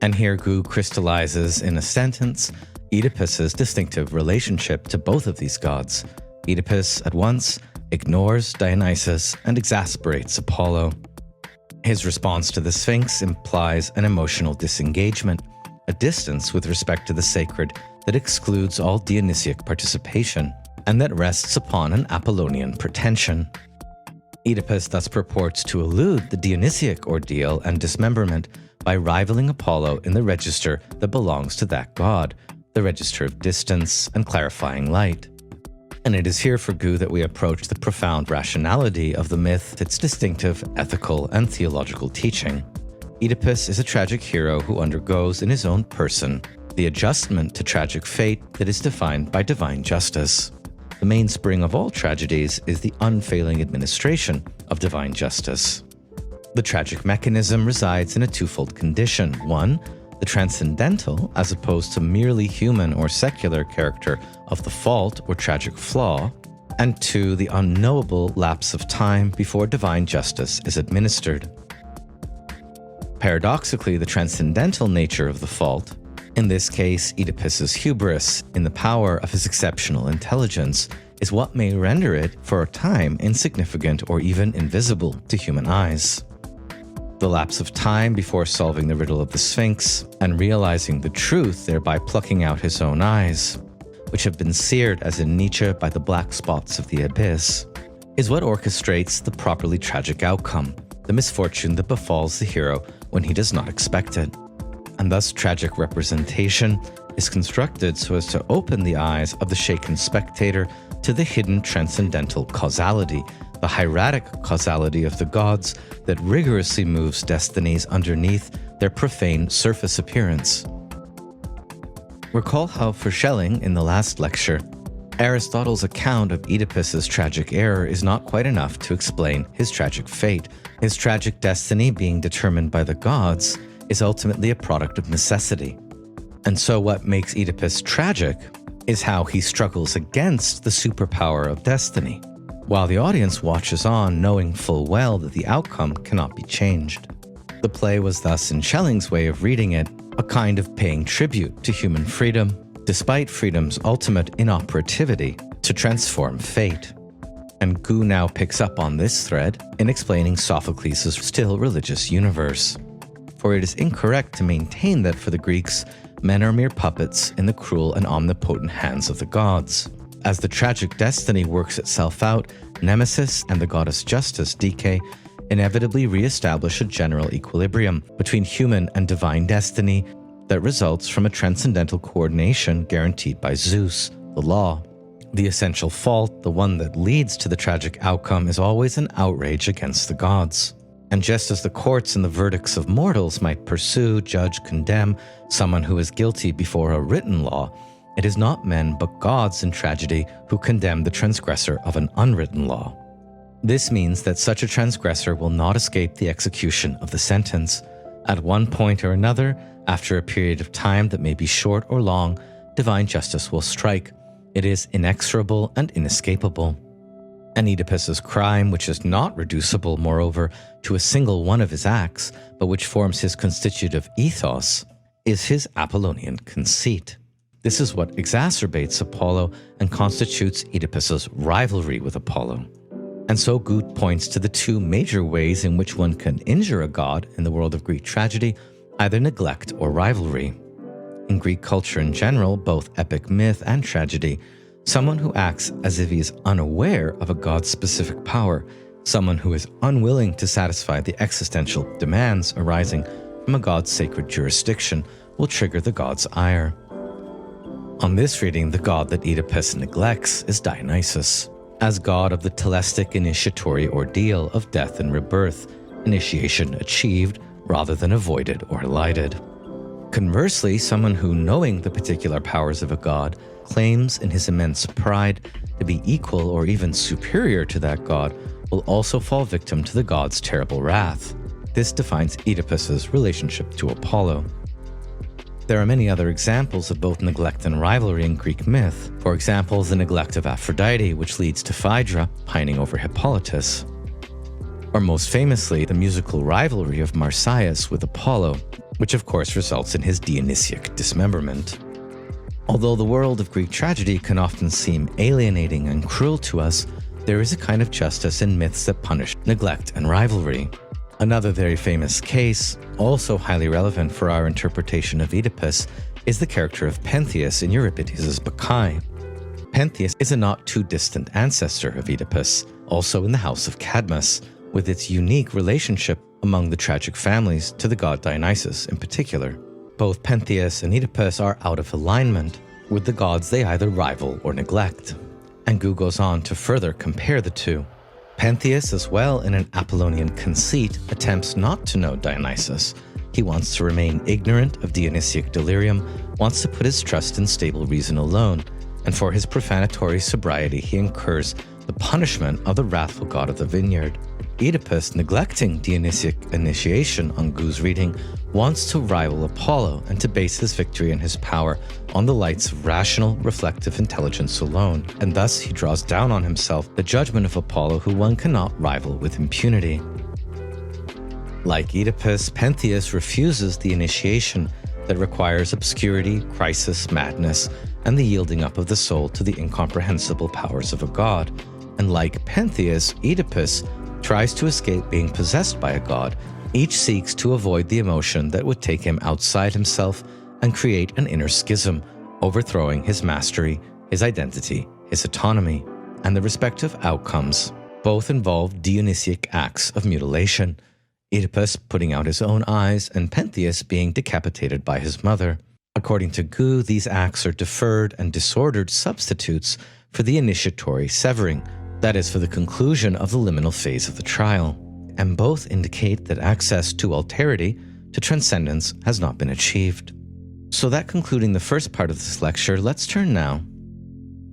Speaker 1: And here Goux crystallizes in a sentence Oedipus's distinctive relationship to both of these gods. Oedipus at once ignores Dionysus and exasperates Apollo. His response to the Sphinx implies an emotional disengagement, a distance with respect to the sacred that excludes all Dionysiac participation, and that rests upon an Apollonian pretension. Oedipus thus purports to elude the Dionysiac ordeal and dismemberment by rivaling Apollo in the register that belongs to that god, the register of distance and clarifying light. And it is here for Goux that we approach the profound rationality of the myth, its distinctive ethical and theological teaching. Oedipus is a tragic hero who undergoes in his own person the adjustment to tragic fate that is defined by divine justice. The mainspring of all tragedies is the unfailing administration of divine justice. The tragic mechanism resides in a twofold condition. One, the transcendental, as opposed to merely human or secular character of the fault or tragic flaw, and two, the unknowable lapse of time before divine justice is administered. Paradoxically, the transcendental nature of the fault, in this case Oedipus's hubris in the power of his exceptional intelligence, is what may render it for a time insignificant or even invisible to human eyes. The lapse of time before solving the riddle of the Sphinx and realizing the truth, thereby plucking out his own eyes, which have been seared as in Nietzsche by the black spots of the abyss, is what orchestrates the properly tragic outcome, the misfortune that befalls the hero when he does not expect it. And thus tragic representation is constructed so as to open the eyes of the shaken spectator to the hidden transcendental causality, the hieratic causality of the gods that rigorously moves destinies underneath their profane surface appearance. Recall how for Schelling, in the last lecture, Aristotle's account of Oedipus's tragic error is not quite enough to explain his tragic fate. His tragic destiny, being determined by the gods, is ultimately a product of necessity. And so what makes Oedipus tragic is how he struggles against the superpower of destiny, while the audience watches on, knowing full well that the outcome cannot be changed. The play was thus, in Schelling's way of reading it, a kind of paying tribute to human freedom, despite freedom's ultimate inoperativity to transform fate. And Goux now picks up on this thread in explaining Sophocles' still religious universe. For it is incorrect to maintain that for the Greeks, men are mere puppets in the cruel and omnipotent hands of the gods. As the tragic destiny works itself out, Nemesis and the goddess Justice, Dike, inevitably re-establish a general equilibrium between human and divine destiny, that results from a transcendental coordination guaranteed by Zeus, the law. The essential fault, the one that leads to the tragic outcome, is always an outrage against the gods. And just as the courts and the verdicts of mortals might pursue, judge, condemn someone who is guilty before a written law, it is not men but gods in tragedy who condemn the transgressor of an unwritten law. This means that such a transgressor will not escape the execution of the sentence. At one point or another, after a period of time that may be short or long, divine justice will strike. It is inexorable and inescapable. And Oedipus's crime, which is not reducible, moreover, to a single one of his acts, but which forms his constitutive ethos, is his Apollonian conceit. This is what exacerbates Apollo and constitutes Oedipus's rivalry with Apollo. And so Goux points to the two major ways in which one can injure a god in the world of Greek tragedy, either neglect or rivalry. In Greek culture in general, both epic myth and tragedy, someone who acts as if he is unaware of a god's specific power, someone who is unwilling to satisfy the existential demands arising from a god's sacred jurisdiction, will trigger the god's ire. On this reading, the god that Oedipus neglects is Dionysus, as god of the telestic initiatory ordeal of death and rebirth, initiation achieved rather than avoided or elided. Conversely, someone who, knowing the particular powers of a god, claims in his immense pride to be equal or even superior to that god, will also fall victim to the god's terrible wrath. This defines Oedipus's relationship to Apollo. There are many other examples of both neglect and rivalry in Greek myth. For example, the neglect of Aphrodite, which leads to Phaedra pining over Hippolytus. Or most famously, the musical rivalry of Marsyas with Apollo, which of course results in his Dionysiac dismemberment. Although the world of Greek tragedy can often seem alienating and cruel to us, there is a kind of justice in myths that punish neglect and rivalry. Another very famous case, also highly relevant for our interpretation of Oedipus, is the character of Pentheus in Euripides' Bacchae. Pentheus is a not too distant ancestor of Oedipus, also in the house of Cadmus, with its unique relationship among the tragic families to the god Dionysus in particular. Both Pentheus and Oedipus are out of alignment with the gods they either rival or neglect. And Goux goes on to further compare the two. Pentheus, as well in an Apollonian conceit, attempts not to know Dionysus. He wants to remain ignorant of Dionysiac delirium, wants to put his trust in stable reason alone, and for his profanatory sobriety he incurs the punishment of the wrathful god of the vineyard. Oedipus, neglecting Dionysiac initiation on Goux's reading, wants to rival Apollo and to base his victory and his power on the lights of rational, reflective intelligence alone, and thus he draws down on himself the judgment of Apollo, who one cannot rival with impunity. Like Oedipus, Pentheus refuses the initiation that requires obscurity, crisis, madness, and the yielding up of the soul to the incomprehensible powers of a god. And like Pentheus, Oedipus tries to escape being possessed by a god. Each seeks to avoid the emotion that would take him outside himself and create an inner schism, overthrowing his mastery, his identity, his autonomy, and the respective outcomes. Both involve Dionysiac acts of mutilation, Oedipus putting out his own eyes and Pentheus being decapitated by his mother. According to Goux, these acts are deferred and disordered substitutes for the initiatory severing, that is, for the conclusion of the liminal phase of the trial, and both indicate that access to alterity, to transcendence, has not been achieved. So that concluding the first part of this lecture, let's turn now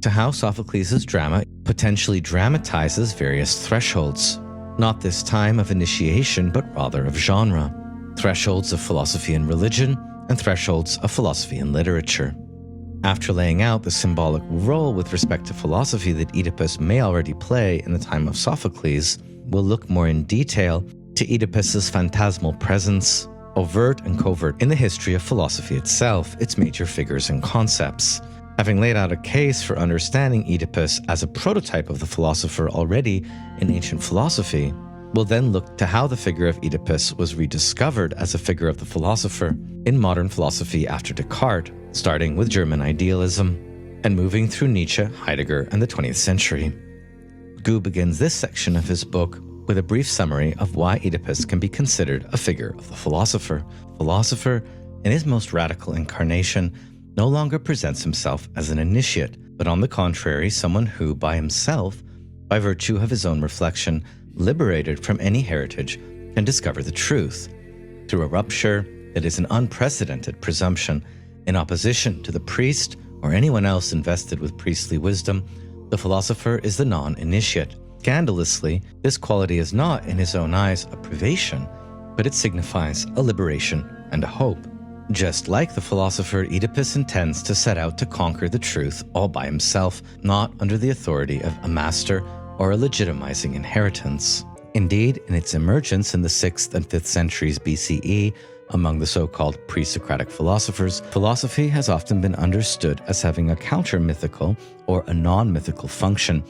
Speaker 1: to how Sophocles' drama potentially dramatizes various thresholds, not this time of initiation, but rather of genre, thresholds of philosophy and religion, and thresholds of philosophy and literature. After laying out the symbolic role with respect to philosophy that Oedipus may already play in the time of Sophocles, we'll look more in detail to Oedipus's phantasmal presence, overt and covert, in the history of philosophy itself, its major figures and concepts. Having laid out a case for understanding Oedipus as a prototype of the philosopher already in ancient philosophy, we'll then look to how the figure of Oedipus was rediscovered as a figure of the philosopher in modern philosophy after Descartes, starting with German idealism and moving through Nietzsche, Heidegger, and the 20th century. Goux begins this section of his book with a brief summary of why Oedipus can be considered a figure of the philosopher. Philosopher in his most radical incarnation, no longer presents himself as an initiate, but on the contrary, someone who, by himself, by virtue of his own reflection, liberated from any heritage, can discover the truth. Through a rupture that is an unprecedented presumption, in opposition to the priest or anyone else invested with priestly wisdom, the philosopher is the non-initiate. Scandalously, this quality is not, in his own eyes, a privation, but it signifies a liberation and a hope. Just like the philosopher, Oedipus intends to set out to conquer the truth all by himself, not under the authority of a master or a legitimizing inheritance. Indeed, in its emergence in the 6th and 5th centuries BCE, among the so-called pre-Socratic philosophers, philosophy has often been understood as having a counter-mythical or a non-mythical function.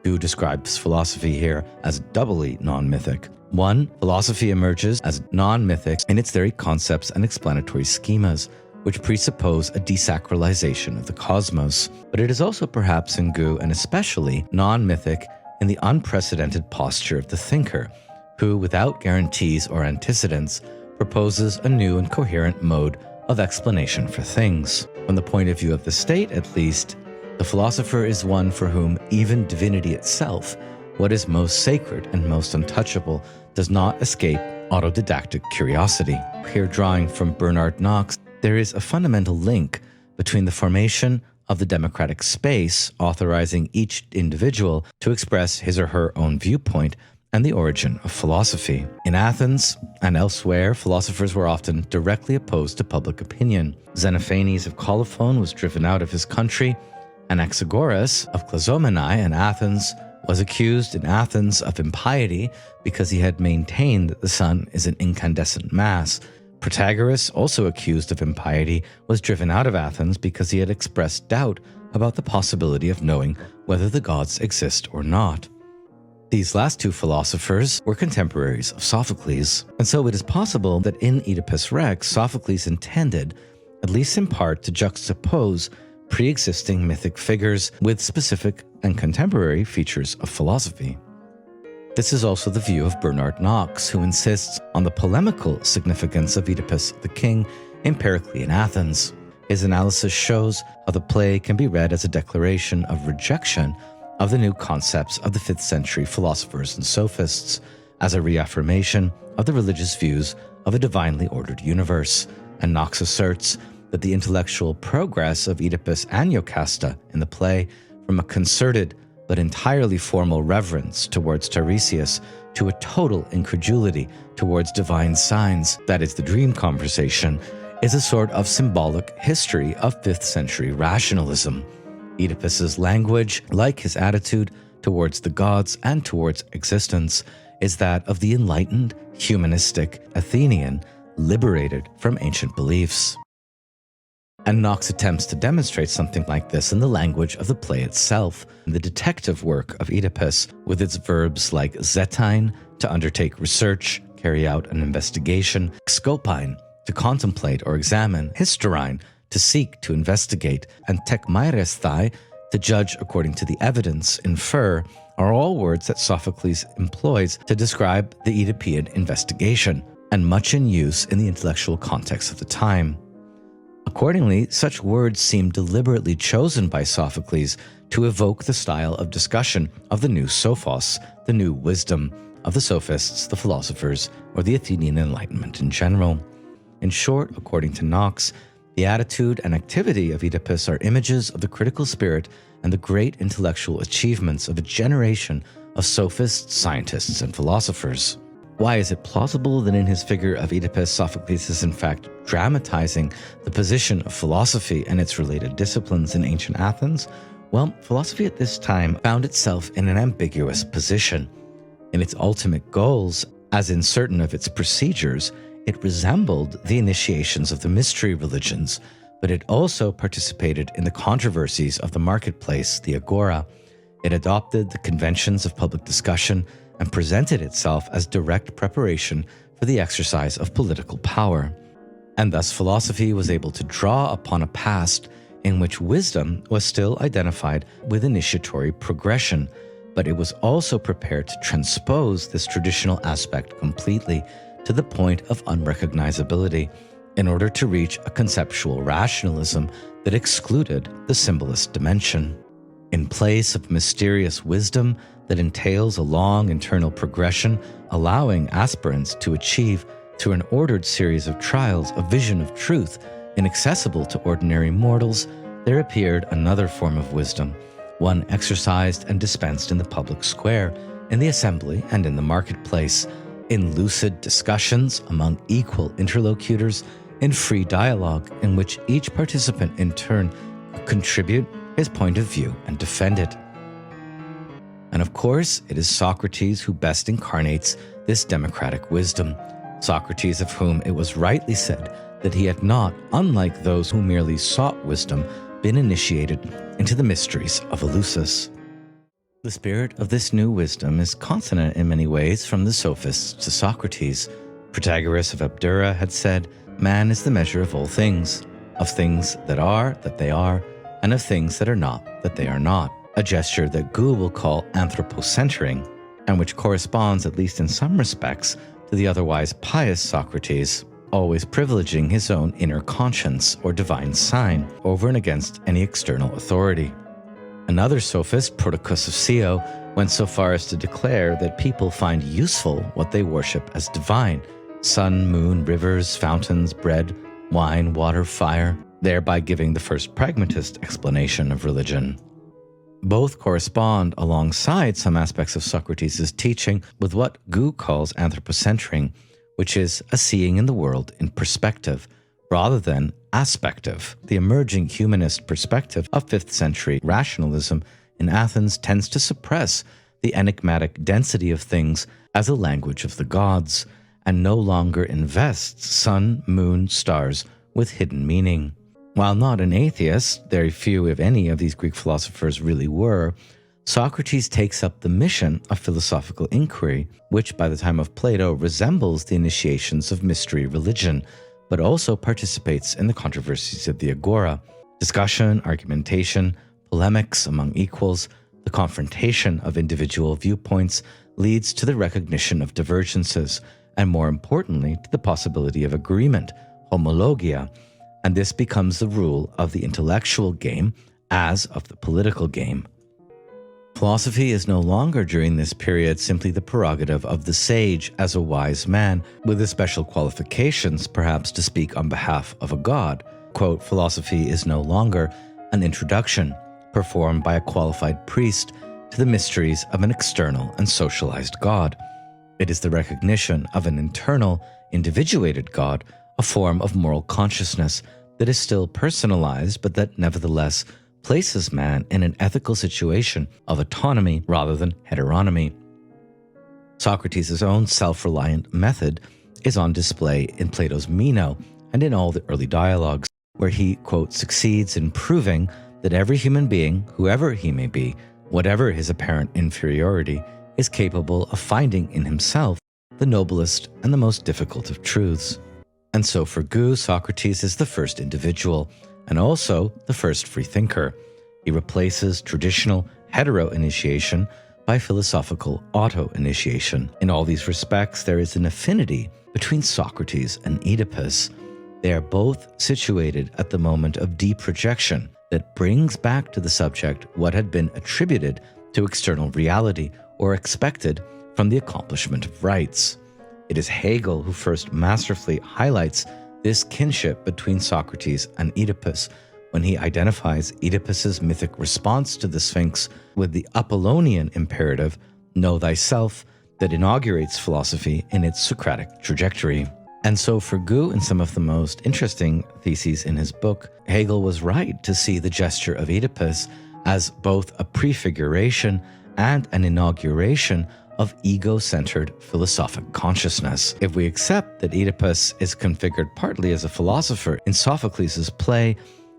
Speaker 1: Goux describes philosophy here as doubly non-mythic. 1. Philosophy emerges as non-mythic in its very concepts and explanatory schemas, which presuppose a desacralization of the cosmos. But it is also perhaps in Goux, and especially, non-mythic in the unprecedented posture of the thinker, who, without guarantees or antecedents, proposes a new and coherent mode of explanation for things. From the point of view of the state, at least, the philosopher is one for whom even divinity itself, what is most sacred and most untouchable, does not escape autodidactic curiosity. Here, drawing from Bernard Knox, there is a fundamental link between the formation of the democratic space, authorizing each individual to express his or her own viewpoint, and the origin of philosophy. In Athens and elsewhere, philosophers were often directly opposed to public opinion. Xenophanes of Colophon was driven out of his country, and Anaxagoras of Clazomenae in Athens was accused in Athens of impiety because he had maintained that the sun is an incandescent mass. Protagoras, also accused of impiety, was driven out of Athens because he had expressed doubt about the possibility of knowing whether the gods exist or not. These last two philosophers were contemporaries of Sophocles, and so it is possible that in Oedipus Rex, Sophocles intended, at least in part, to juxtapose pre-existing mythic figures with specific and contemporary features of philosophy. This is also the view of Bernard Knox, who insists on the polemical significance of Oedipus the King empirically in Athens. His analysis shows how the play can be read as a declaration of rejection of the new concepts of the 5th century philosophers and sophists, as a reaffirmation of the religious views of a divinely ordered universe. And Knox asserts that the intellectual progress of Oedipus and Jocasta in the play, from a concerted but entirely formal reverence towards Tiresias to a total incredulity towards divine signs, that is the dream conversation, is a sort of symbolic history of 5th century rationalism. Oedipus's language, like his attitude towards the gods and towards existence, is that of the enlightened, humanistic Athenian, liberated from ancient beliefs. And Knox attempts to demonstrate something like this in the language of the play itself, in the detective work of Oedipus, with its verbs like zetein, to undertake research, carry out an investigation, skopine, to contemplate or examine, hysterein, to seek, to investigate, and tekmairesthai, to judge according to the evidence, infer, are all words that Sophocles employs to describe the Oedipean investigation, and much in use in the intellectual context of the time. Accordingly, such words seem deliberately chosen by Sophocles to evoke the style of discussion of the new sophos, the new wisdom of the sophists, the philosophers, or the Athenian Enlightenment in general. In short, according to Knox, the attitude and activity of Oedipus are images of the critical spirit and the great intellectual achievements of a generation of sophists, scientists, and philosophers. Why is it plausible that in his figure of Oedipus, Sophocles is in fact dramatizing the position of philosophy and its related disciplines in ancient Athens? Well, philosophy at this time found itself in an ambiguous position. In its ultimate goals, as in certain of its procedures, it resembled the initiations of the mystery religions, but it also participated in the controversies of the marketplace, the agora. It adopted the conventions of public discussion and presented itself as direct preparation for the exercise of political power. And thus philosophy was able to draw upon a past in which wisdom was still identified with initiatory progression, but it was also prepared to transpose this traditional aspect completely to the point of unrecognizability, in order to reach a conceptual rationalism that excluded the symbolist dimension. In place of mysterious wisdom that entails a long internal progression, allowing aspirants to achieve, through an ordered series of trials, a vision of truth inaccessible to ordinary mortals, there appeared another form of wisdom, one exercised and dispensed in the public square, in the assembly and in the marketplace, in lucid discussions among equal interlocutors, in free dialogue in which each participant in turn could contribute his point of view and defend it. And of course, it is Socrates who best incarnates this democratic wisdom, Socrates of whom it was rightly said that he had not, unlike those who merely sought wisdom, been initiated into the mysteries of Eleusis. The spirit of this new wisdom is consonant in many ways from the Sophists to Socrates. Protagoras of Abdera had said, "Man is the measure of all things that they are, and of things that are not, that they are not," a gesture that Goux will call anthropocentering, and which corresponds, at least in some respects, to the otherwise pious Socrates, always privileging his own inner conscience or divine sign over and against any external authority. Another sophist, Prodicus of Scio, went so far as to declare that people find useful what they worship as divine: sun, moon, rivers, fountains, bread, wine, water, fire, thereby giving the first pragmatist explanation of religion. Both correspond, alongside some aspects of Socrates' teaching, with what Goux calls anthropocentering, which is a seeing in the world in perspective, rather than aspective. The emerging humanist perspective of 5th century rationalism in Athens tends to suppress the enigmatic density of things as a language of the gods, and no longer invests sun, moon, stars with hidden meaning. While not an atheist, very few, if any, of these Greek philosophers really were, Socrates takes up the mission of philosophical inquiry, which by the time of Plato resembles the initiations of mystery religion, but also participates in the controversies of the agora. Discussion, argumentation, polemics among equals, the confrontation of individual viewpoints leads to the recognition of divergences, and more importantly, to the possibility of agreement, homologia, and this becomes the rule of the intellectual game as of the political game. Philosophy is no longer during this period simply the prerogative of the sage as a wise man, with the special qualifications perhaps to speak on behalf of a god. Quote, "Philosophy is no longer an introduction performed by a qualified priest to the mysteries of an external and socialized god. It is the recognition of an internal, individuated god, a form of moral consciousness that is still personalized, but that nevertheless places man in an ethical situation of autonomy rather than heteronomy." Socrates' own self-reliant method is on display in Plato's Meno and in all the early dialogues, where he, quote, "succeeds in proving that every human being, whoever he may be, whatever his apparent inferiority, is capable of finding in himself the noblest and the most difficult of truths." And so for Goux, Socrates is the first individual, and also the first freethinker. He replaces traditional hetero-initiation by philosophical auto-initiation. In all these respects, there is an affinity between Socrates and Oedipus. They are both situated at the moment of deprojection that brings back to the subject what had been attributed to external reality or expected from the accomplishment of rites. It is Hegel who first masterfully highlights this kinship between Socrates and Oedipus when he identifies Oedipus's mythic response to the Sphinx with the Apollonian imperative, "Know thyself," that inaugurates philosophy in its Socratic trajectory. And so for Goux, in some of the most interesting theses in his book, Hegel was right to see the gesture of Oedipus as both a prefiguration and an inauguration of ego-centered philosophic consciousness. If we accept that Oedipus is configured partly as a philosopher in Sophocles' play,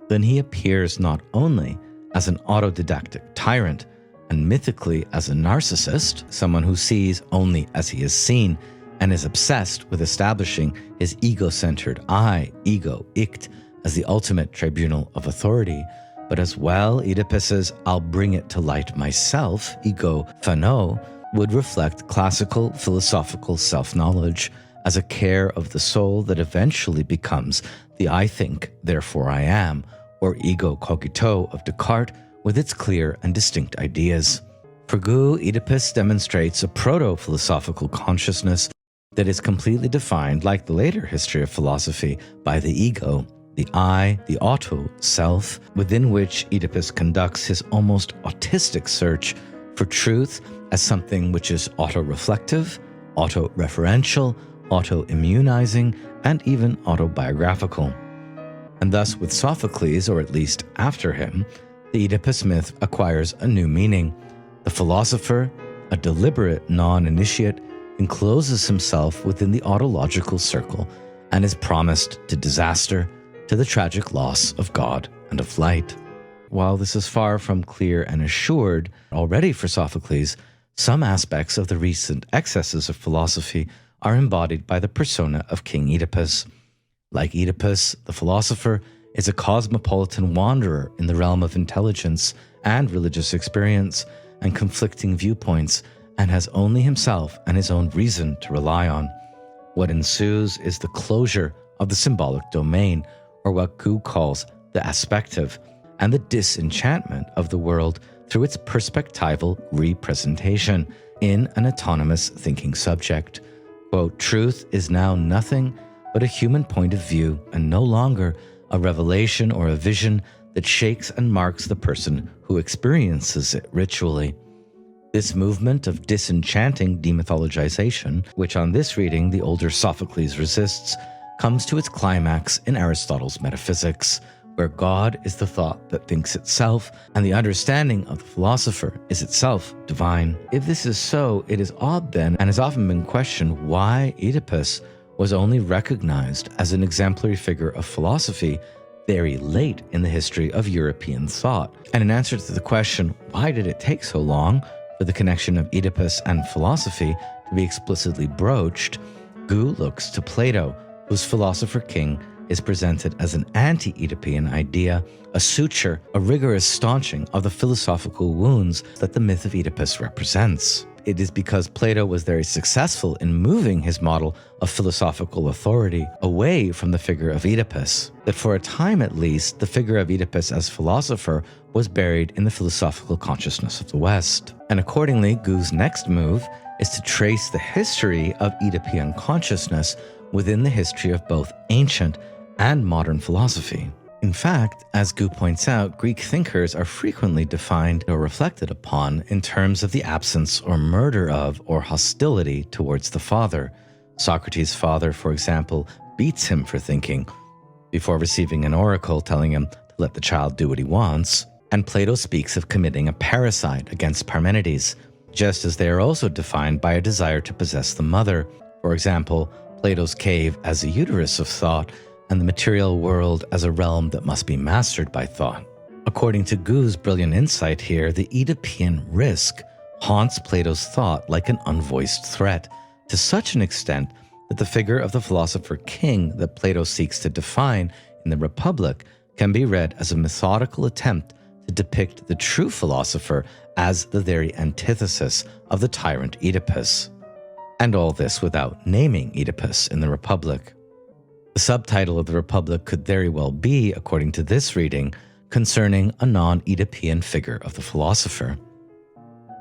Speaker 1: then he appears not only as an autodidactic tyrant and mythically as a narcissist, someone who sees only as he is seen and is obsessed with establishing his ego-centered I, ego, icht, as the ultimate tribunal of authority, but as well Oedipus's "I'll bring it to light myself," ego phano, would reflect classical philosophical self-knowledge as a care of the soul that eventually becomes the I think, therefore I am, or ego cogito of Descartes, with its clear and distinct ideas. For Goux, Oedipus demonstrates a proto-philosophical consciousness that is completely defined, like the later history of philosophy, by the ego, the I, the auto, self, within which Oedipus conducts his almost autistic search for truth as something which is auto-reflective, auto-referential, auto-immunizing, and even autobiographical. And thus, with Sophocles, or at least after him, the Oedipus myth acquires a new meaning. The philosopher, a deliberate non-initiate, encloses himself within the autological circle and is promised to disaster, to the tragic loss of God and of light. While this is far from clear and assured already for Sophocles, some aspects of the recent excesses of philosophy are embodied by the persona of King Oedipus. Like Oedipus, the philosopher is a cosmopolitan wanderer in the realm of intelligence and religious experience and conflicting viewpoints, and has only himself and his own reason to rely on. What ensues is the closure of the symbolic domain, or what Goux calls the aspective, and the disenchantment of the world through its perspectival representation in an autonomous thinking subject. Quote, truth is now nothing but a human point of view, and no longer a revelation or a vision that shakes and marks the person who experiences it ritually. This movement of disenchanting demythologization, which on this reading the older Sophocles resists, comes to its climax in Aristotle's Metaphysics, where God is the thought that thinks itself, and the understanding of the philosopher is itself divine. If this is so, it is odd then, and has often been questioned, why Oedipus was only recognized as an exemplary figure of philosophy very late in the history of European thought. And in answer to the question, why did it take so long for the connection of Oedipus and philosophy to be explicitly broached, Goux looks to Plato, whose Philosopher-King is presented as an anti-Oedipean idea, a suture, a rigorous staunching of the philosophical wounds that the myth of Oedipus represents. It is because Plato was very successful in moving his model of philosophical authority away from the figure of Oedipus, that for a time at least, the figure of Oedipus as philosopher was buried in the philosophical consciousness of the West. And accordingly, Goux's next move is to trace the history of Oedipean consciousness within the history of both ancient and modern philosophy. In fact, as Goux points out, Greek thinkers are frequently defined or reflected upon in terms of the absence or murder of or hostility towards the father. Socrates' father, for example, beats him for thinking before receiving an oracle telling him to let the child do what he wants. And Plato speaks of committing a parricide against Parmenides, just as they are also defined by a desire to possess the mother. For example, Plato's cave as a uterus of thought, and the material world as a realm that must be mastered by thought. According to Goux's brilliant insight here, the Oedipean risk haunts Plato's thought like an unvoiced threat, to such an extent that the figure of the philosopher-king that Plato seeks to define in the Republic can be read as a methodical attempt to depict the true philosopher as the very antithesis of the tyrant Oedipus. And all this without naming Oedipus in the Republic. The subtitle of the Republic could very well be, according to this reading, concerning a non-Oedipean figure of the philosopher.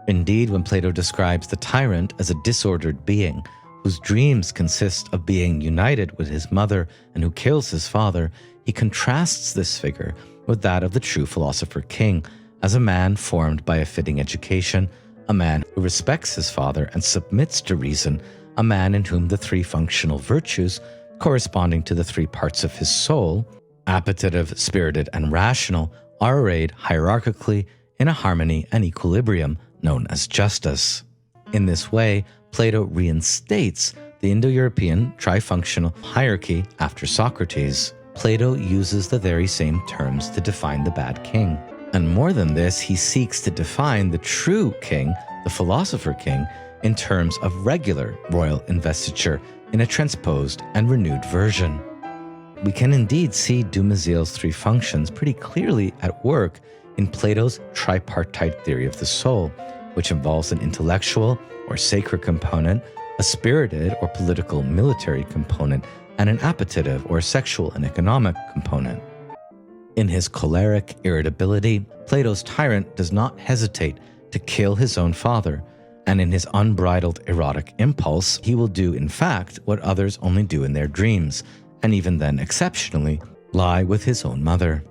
Speaker 1: Indeed, when Plato describes the tyrant as a disordered being, whose dreams consist of being united with his mother and who kills his father, he contrasts this figure with that of the true philosopher-king as a man formed by a fitting education, a man who respects his father and submits to reason, a man in whom the three functional virtues corresponding to the three parts of his soul, appetitive, spirited, and rational, are arrayed hierarchically in a harmony and equilibrium known as justice. In this way, Plato reinstates the Indo-European trifunctional hierarchy after Socrates. Plato uses the very same terms to define the bad king. And more than this, he seeks to define the true king, the philosopher-king, in terms of regular royal investiture in a transposed and renewed version. We can indeed see Dumézil's three functions pretty clearly at work in Plato's tripartite theory of the soul, which involves an intellectual or sacred component, a spirited or political military component, and an appetitive or sexual and economic component. In his choleric irritability, Plato's tyrant does not hesitate to kill his own father, and in his unbridled erotic impulse, he will do, in fact, what others only do in their dreams, and even then, exceptionally, lie with his own mother.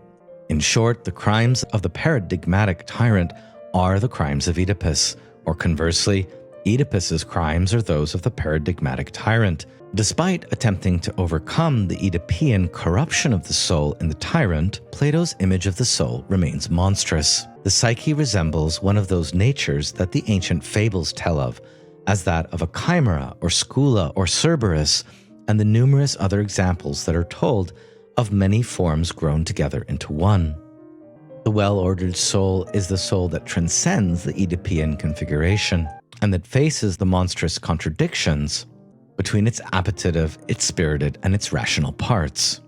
Speaker 1: In short, the crimes of the paradigmatic tyrant are the crimes of Oedipus, or conversely, Oedipus's crimes are those of the paradigmatic tyrant. Despite attempting to overcome the Oedipean corruption of the soul in the tyrant, Plato's image of the soul remains monstrous. The psyche resembles one of those natures that the ancient fables tell of, as that of a chimera or scula or Cerberus, and the numerous other examples that are told of many forms grown together into one. The well-ordered soul is the soul that transcends the Oedipean configuration, and that faces the monstrous contradictions between its appetitive, its spirited, and its rational parts.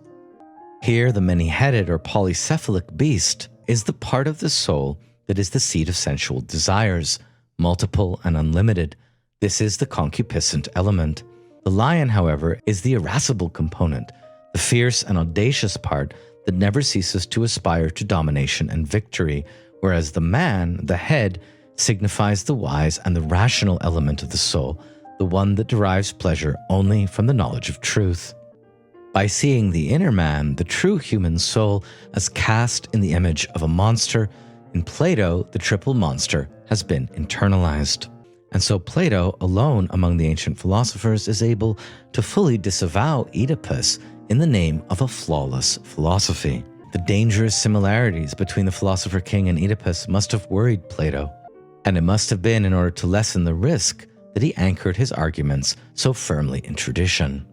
Speaker 1: Here, the many-headed or polycephalic beast is the part of the soul that is the seat of sensual desires, multiple and unlimited. This is the concupiscent element. The lion, however, is the irascible component, the fierce and audacious part that never ceases to aspire to domination and victory, whereas the man, the head, signifies the wise and the rational element of the soul, the one that derives pleasure only from the knowledge of truth. By seeing the inner man, the true human soul, as cast in the image of a monster, in Plato, the triple monster has been internalized. And so Plato, alone among the ancient philosophers, is able to fully disavow Oedipus in the name of a flawless philosophy. The dangerous similarities between the Philosopher-King and Oedipus must have worried Plato, and it must have been in order to lessen the risk that he anchored his arguments so firmly in tradition.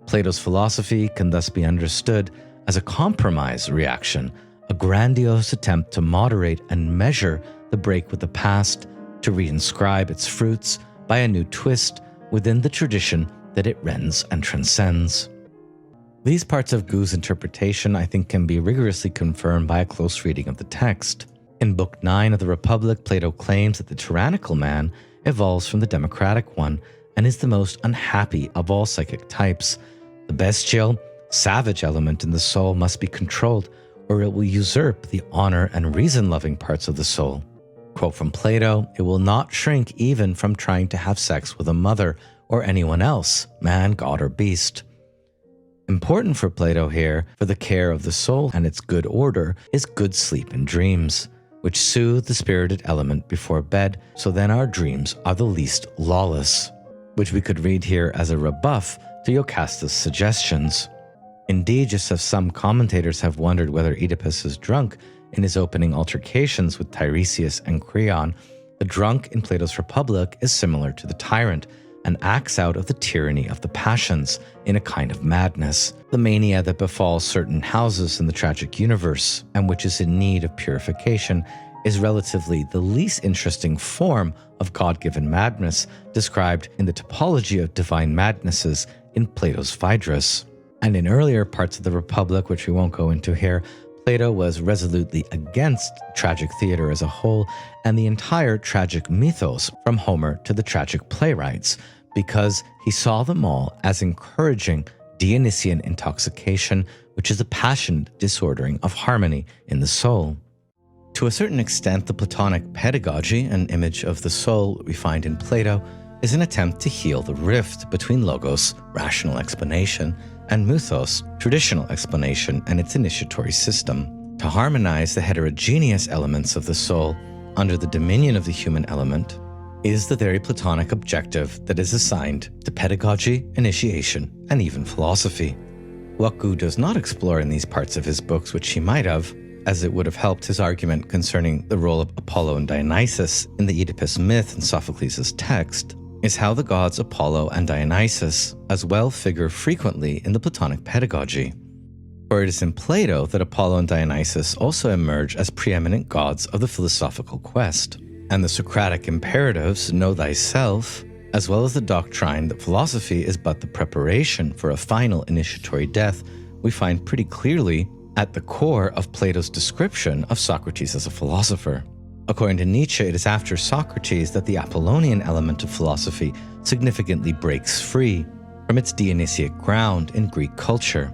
Speaker 1: Plato's philosophy can thus be understood as a compromise reaction, a grandiose attempt to moderate and measure the break with the past, to reinscribe its fruits by a new twist within the tradition that it rends and transcends. These parts of Goux' interpretation, I think, can be rigorously confirmed by a close reading of the text. In Book 9 of the Republic, Plato claims that the tyrannical man evolves from the democratic one and is the most unhappy of all psychic types. The bestial, savage element in the soul must be controlled, or it will usurp the honor and reason-loving parts of the soul. Quote from Plato, "It will not shrink even from trying to have sex with a mother or anyone else, man, god, or beast." Important for Plato here, for the care of the soul and its good order, is good sleep and dreams, which soothe the spirited element before bed, so then our dreams are the least lawless, which we could read here as a rebuff to Jocastus' suggestions. Indeed, just as some commentators have wondered whether Oedipus is drunk in his opening altercations with Tiresias and Creon, the drunk in Plato's Republic is similar to the tyrant and acts out of the tyranny of the passions in a kind of madness, the mania that befalls certain houses in the tragic universe, and which is in need of purification, is relatively the least interesting form of God-given madness described in the typology of divine madnesses in Plato's Phaedrus. And in earlier parts of the Republic, which we won't go into here, Plato was resolutely against tragic theater as a whole and the entire tragic mythos from Homer to the tragic playwrights, because he saw them all as encouraging Dionysian intoxication, which is a passionate disordering of harmony in the soul. To a certain extent, the Platonic pedagogy, an image of the soul we find in Plato, is an attempt to heal the rift between logos, rational explanation, and mythos, traditional explanation, and its initiatory system, to harmonize the heterogeneous elements of the soul under the dominion of the human element, is the very Platonic objective that is assigned to pedagogy, initiation, and even philosophy. What Goux does not explore in these parts of his books, which he might have, as it would have helped his argument concerning the role of Apollo and Dionysus in the Oedipus myth and Sophocles' text, is how the gods Apollo and Dionysus as well figure frequently in the Platonic pedagogy. For it is in Plato that Apollo and Dionysus also emerge as preeminent gods of the philosophical quest, and the Socratic imperatives, know thyself, as well as the doctrine that philosophy is but the preparation for a final initiatory death, we find pretty clearly at the core of Plato's description of Socrates as a philosopher. According to Nietzsche, it is after Socrates that the Apollonian element of philosophy significantly breaks free from its Dionysiac ground in Greek culture.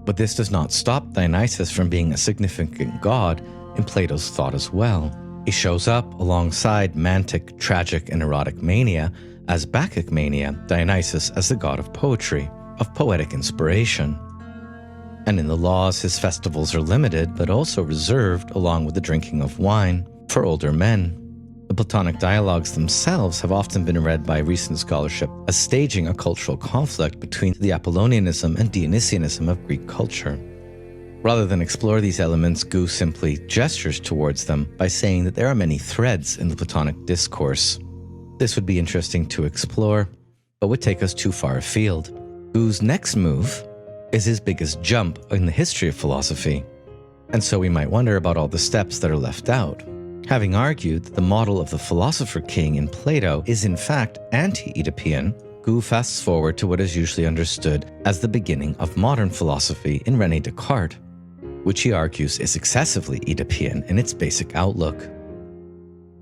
Speaker 1: But this does not stop Dionysus from being a significant god in Plato's thought as well. He shows up alongside mantic, tragic, and erotic mania as Bacchic mania, Dionysus as the god of poetry, of poetic inspiration. And in the laws, his festivals are limited, but also reserved, along with the drinking of wine, for older men. The Platonic dialogues themselves have often been read by recent scholarship as staging a cultural conflict between the Apollonianism and Dionysianism of Greek culture. Rather than explore these elements, Goux simply gestures towards them by saying that there are many threads in the Platonic discourse. This would be interesting to explore, but would take us too far afield. Goux's next move is his biggest jump in the history of philosophy, and so we might wonder about all the steps that are left out. Having argued that the model of the Philosopher-King in Plato is in fact anti-Oedipean, Goux fasts forward to what is usually understood as the beginning of modern philosophy in René Descartes, which he argues is excessively Oedipean in its basic outlook.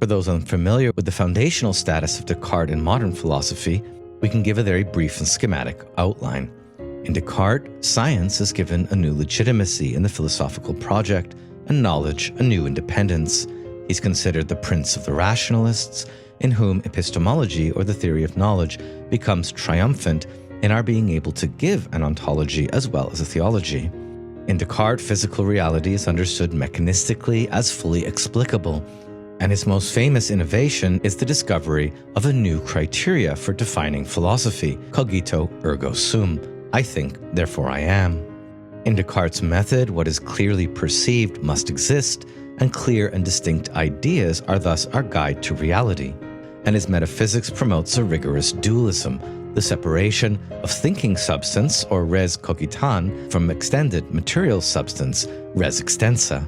Speaker 1: For those unfamiliar with the foundational status of Descartes in modern philosophy, we can give a very brief and schematic outline. In Descartes, science is given a new legitimacy in the philosophical project, and knowledge a new independence. He's considered the prince of the rationalists, in whom epistemology, or the theory of knowledge, becomes triumphant in our being able to give an ontology as well as a theology. In Descartes, physical reality is understood mechanistically as fully explicable, and his most famous innovation is the discovery of a new criteria for defining philosophy, cogito ergo sum, I think, therefore I am. In Descartes' method, what is clearly perceived must exist, and clear and distinct ideas are thus our guide to reality. And his metaphysics promotes a rigorous dualism, the separation of thinking substance, or res cogitan, from extended material substance, res extensa.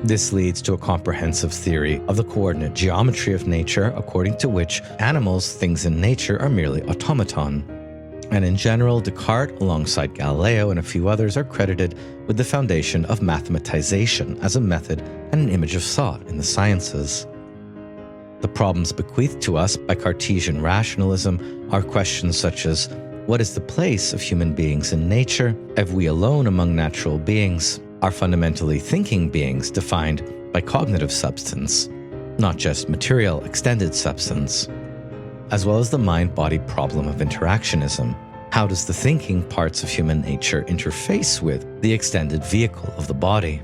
Speaker 1: This leads to a comprehensive theory of the coordinate geometry of nature, according to which animals, things in nature, are merely automaton. And in general, Descartes, alongside Galileo and a few others, are credited with the foundation of mathematization as a method and an image of thought in the sciences. The problems bequeathed to us by Cartesian rationalism are questions such as, what is the place of human beings in nature? Are we alone among natural beings? Are fundamentally thinking beings defined by cognitive substance, not just material, extended substance? As well as the mind-body problem of interactionism. How does the thinking parts of human nature interface with the extended vehicle of the body?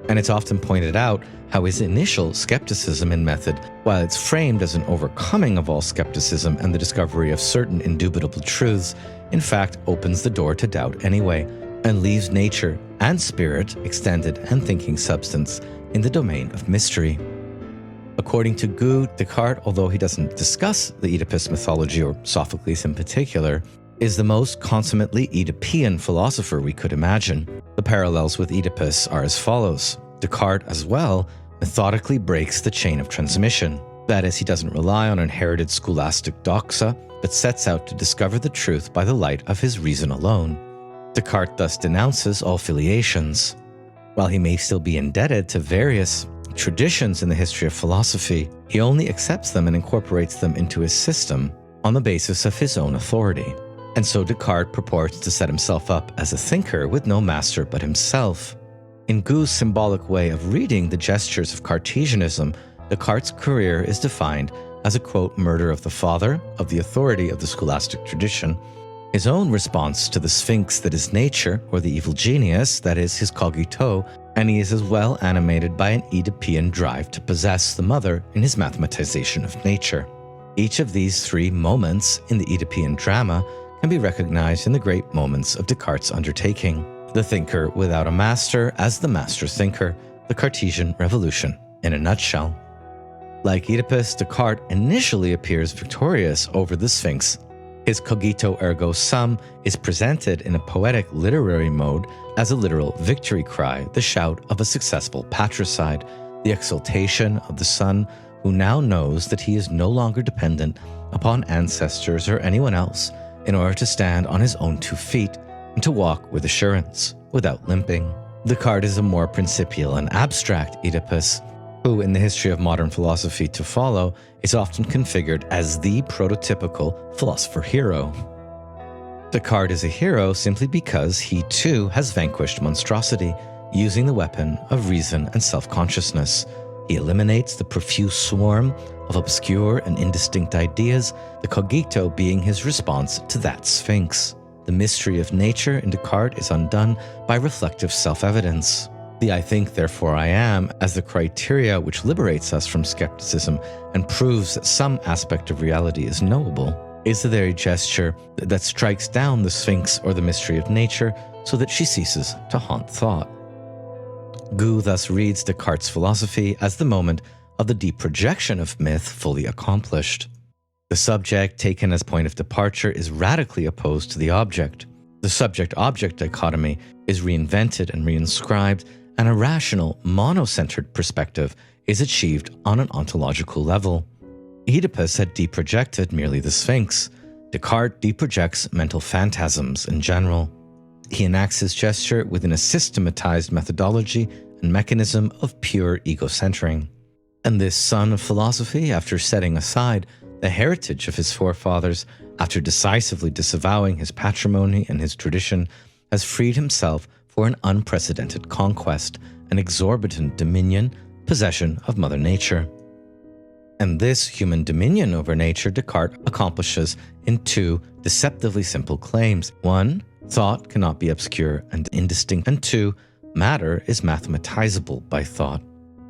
Speaker 1: And it's often pointed out how his initial skepticism in method, while it's framed as an overcoming of all skepticism and the discovery of certain indubitable truths, in fact opens the door to doubt anyway, and leaves nature and spirit, extended and thinking substance, in the domain of mystery. According to Goux, Descartes, although he doesn't discuss the Oedipus mythology, or Sophocles in particular, is the most consummately Oedipean philosopher we could imagine. The parallels with Oedipus are as follows. Descartes, as well, methodically breaks the chain of transmission. That is, he doesn't rely on inherited scholastic doxa, but sets out to discover the truth by the light of his reason alone. Descartes thus denounces all filiations. While he may still be indebted to various traditions in the history of philosophy, he only accepts them and incorporates them into his system on the basis of his own authority. And so Descartes purports to set himself up as a thinker with no master but himself. In Goux's symbolic way of reading the gestures of Cartesianism, Descartes' career is defined as a, quote, murder of the father, of the authority of the scholastic tradition, his own response to the sphinx that is nature, or the evil genius, that is his cogito, and he is as well animated by an Oedipean drive to possess the mother in his mathematization of nature. Each of these three moments in the Oedipean drama can be recognized in the great moments of Descartes' undertaking. The thinker without a master as the master thinker, the Cartesian revolution in a nutshell. Like Oedipus, Descartes initially appears victorious over the Sphinx. His cogito ergo sum is presented in a poetic literary mode as a literal victory cry, the shout of a successful patricide, the exultation of the son who now knows that he is no longer dependent upon ancestors or anyone else in order to stand on his own 2 feet and to walk with assurance, without limping. Descartes is a more principial and abstract Oedipus. who in the history of modern philosophy to follow is often configured as the prototypical philosopher hero. Descartes is a hero simply because he too has vanquished monstrosity, using the weapon of reason and self-consciousness. He eliminates the profuse swarm of obscure and indistinct ideas, the cogito being his response to that sphinx. The mystery of nature in Descartes is undone by reflective self-evidence. The I think, therefore I am, as the criteria which liberates us from skepticism and proves that some aspect of reality is knowable, is the very gesture that strikes down the sphinx or the mystery of nature so that she ceases to haunt thought. Goux thus reads Descartes' philosophy as the moment of the deep projection of myth fully accomplished. The subject taken as point of departure is radically opposed to the object. The subject-object dichotomy is reinvented and reinscribed, and a rational, monocentered perspective is achieved on an ontological level. Oedipus had deprojected merely the Sphinx. Descartes deprojects mental phantasms in general. He enacts his gesture within a systematized methodology and mechanism of pure ego-centering. And this son of philosophy, after setting aside the heritage of his forefathers, after decisively disavowing his patrimony and his tradition, has freed himself for an unprecedented conquest, an exorbitant dominion, possession of Mother Nature. And this human dominion over nature Descartes accomplishes in two deceptively simple claims. One, thought cannot be obscure and indistinct, and two, matter is mathematizable by thought.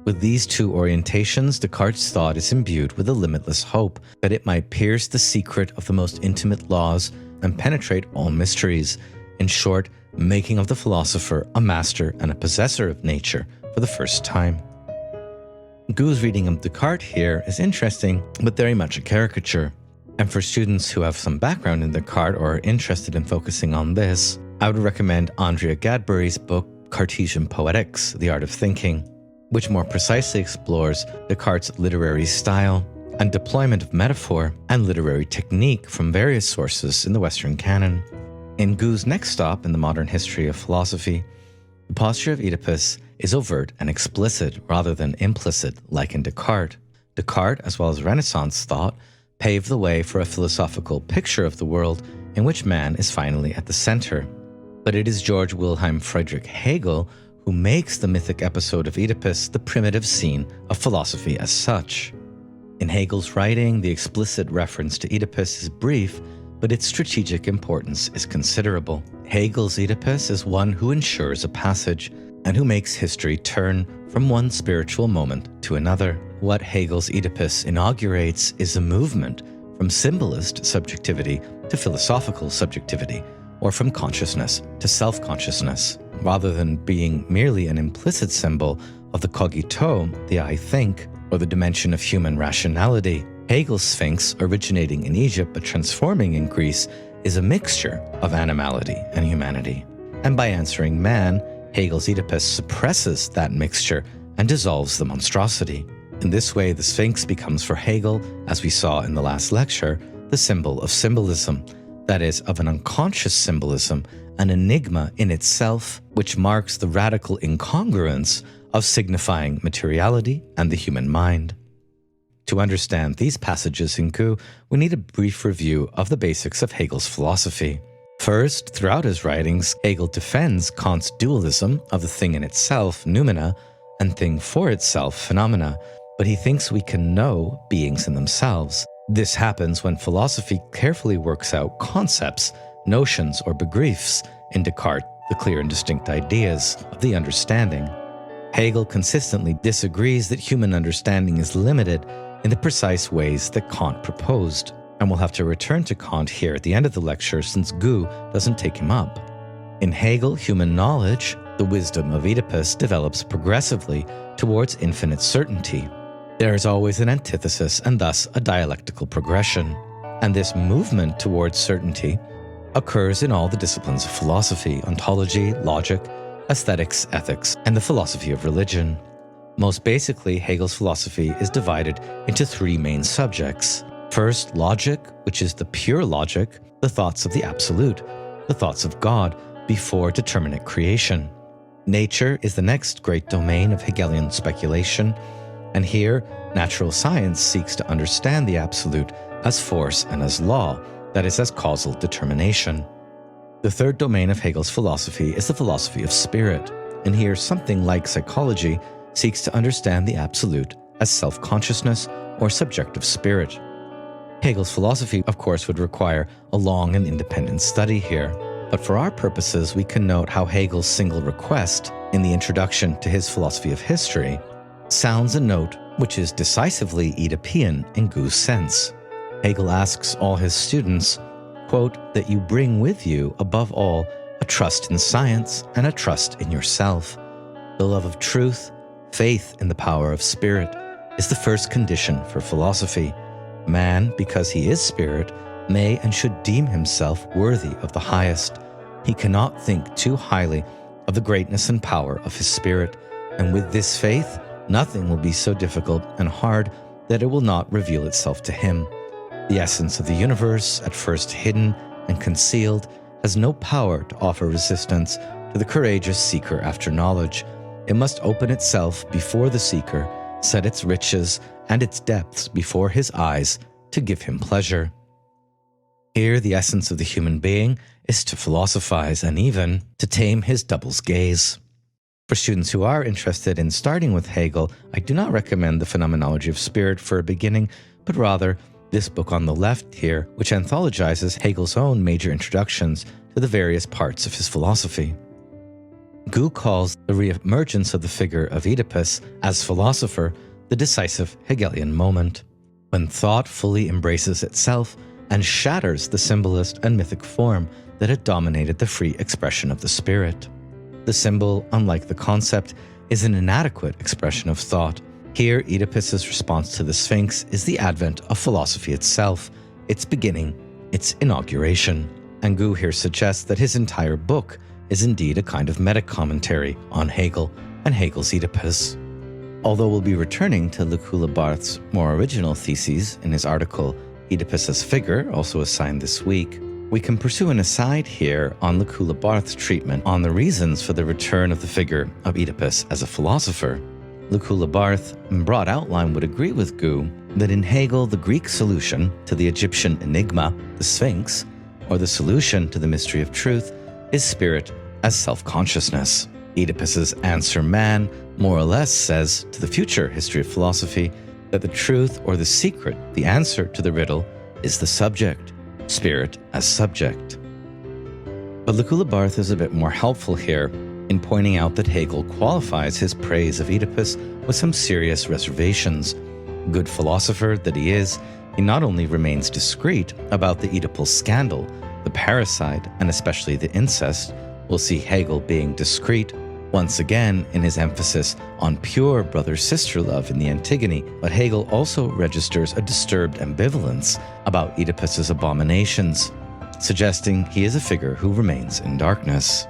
Speaker 1: With these two orientations, Descartes' thought is imbued with a limitless hope that it might pierce the secret of the most intimate laws and penetrate all mysteries, in short, making of the philosopher a master and a possessor of nature for the first time. Goux' reading of Descartes here is interesting, but very much a caricature. And for students who have some background in Descartes or are interested in focusing on this, I would recommend Andrea Gadbury's book, Cartesian Poetics, The Art of Thinking, which more precisely explores Descartes' literary style and deployment of metaphor and literary technique from various sources in the Western canon. In Goux' next stop in the modern history of philosophy, the posture of Oedipus is overt and explicit rather than implicit like in Descartes. Descartes, as well as Renaissance thought, paved the way for a philosophical picture of the world in which man is finally at the center. But it is Georg Wilhelm Friedrich Hegel who makes the mythic episode of Oedipus the primitive scene of philosophy as such. In Hegel's writing, the explicit reference to Oedipus is brief, but its strategic importance is considerable. Hegel's Oedipus is one who ensures a passage and who makes history turn from one spiritual moment to another. What Hegel's Oedipus inaugurates is a movement from symbolist subjectivity to philosophical subjectivity, or from consciousness to self-consciousness. Rather than being merely an implicit symbol of the cogito, the I think, or the dimension of human rationality, Hegel's Sphinx, originating in Egypt but transforming in Greece, is a mixture of animality and humanity. And by answering man, Hegel's Oedipus suppresses that mixture and dissolves the monstrosity. In this way, the Sphinx becomes for Hegel, as we saw in the last lecture, the symbol of symbolism, that is, of an unconscious symbolism, an enigma in itself, which marks the radical incongruence of signifying materiality and the human mind. To understand these passages in Goux, we need a brief review of the basics of Hegel's philosophy. First, throughout his writings, Hegel defends Kant's dualism of the thing in itself, noumena, and thing for itself, phenomena, but he thinks we can know beings in themselves. This happens when philosophy carefully works out concepts, notions, or begriffs in Descartes, the clear and distinct ideas of the understanding. Hegel consistently disagrees that human understanding is limited in the precise ways that Kant proposed, and we'll have to return to Kant here at the end of the lecture since Goux doesn't take him up. In Hegel, human knowledge, the wisdom of Oedipus, develops progressively towards infinite certainty. There is always an antithesis and thus a dialectical progression, and this movement towards certainty occurs in all the disciplines of philosophy, ontology, logic, aesthetics, ethics, and the philosophy of religion. Most basically, Hegel's philosophy is divided into three main subjects. First, logic, which is the pure logic, the thoughts of the absolute, the thoughts of God, before determinate creation. Nature is the next great domain of Hegelian speculation, And here, natural science seeks to understand the absolute as force and as law, that is, as causal determination. The third domain of Hegel's philosophy is the philosophy of spirit, and here something like psychology seeks to understand the absolute as self-consciousness or subjective spirit. Hegel's philosophy, of course, would require a long and independent study here, but for our purposes we can note how Hegel's single request in the introduction to his philosophy of history sounds a note which is decisively Oedipean in Goux' sense. Hegel asks all his students, quote, that you bring with you, above all, a trust in science and a trust in yourself. The love of truth, faith in the power of spirit, is the first condition for philosophy. Man, because he is spirit, may and should deem himself worthy of the highest. He cannot think too highly of the greatness and power of his spirit, and with this faith, nothing will be so difficult and hard that it will not reveal itself to him. The essence of the universe, at first hidden and concealed, has no power to offer resistance to the courageous seeker after knowledge. It must open itself before the seeker, set its riches and its depths before his eyes to give him pleasure. Here, the essence of the human being is to philosophize and even to tame his double's gaze. For students who are interested in starting with Hegel, I do not recommend the Phenomenology of Spirit for a beginning, but rather this book on the left here, which anthologizes Hegel's own major introductions to the various parts of his philosophy. Goux calls the re-emergence of the figure of Oedipus as philosopher the decisive Hegelian moment, when thought fully embraces itself and shatters the symbolist and mythic form that had dominated the free expression of the spirit. The symbol, unlike the concept, is an inadequate expression of thought. Here, Oedipus's response to the Sphinx is the advent of philosophy itself, its beginning, its inauguration. And Goux here suggests that his entire book is indeed a kind of meta-commentary on Hegel and Hegel's Oedipus. Although we'll be returning to Lacoue-Labarthe's more original theses in his article Oedipus as Figure, also assigned this week, we can pursue an aside here on Lacoue-Labarthe's treatment on the reasons for the return of the figure of Oedipus as a philosopher. Lacoue-Labarthe, in broad outline, would agree with Goux that in Hegel the Greek solution to the Egyptian enigma, the Sphinx, or the solution to the mystery of truth, is spirit as self-consciousness. Oedipus's answer man more or less says to the future history of philosophy that the truth or the secret, the answer to the riddle, is the subject, spirit as subject. But Lacoue-Labarthe is a bit more helpful here in pointing out that Hegel qualifies his praise of Oedipus with some serious reservations. Good philosopher that he is, he not only remains discreet about the Oedipal scandal, the parricide, and especially the incest. We'll see Hegel being discreet once again in his emphasis on pure brother-sister love in the Antigone, but Hegel also registers a disturbed ambivalence about Oedipus's abominations, suggesting he is a figure who remains in darkness.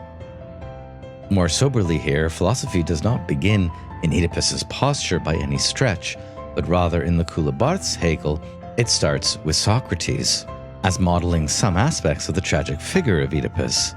Speaker 1: More soberly here, philosophy does not begin in Oedipus's posture by any stretch, but rather in Lacoue-Labarthe's Hegel, it starts with Socrates, as modeling some aspects of the tragic figure of Oedipus,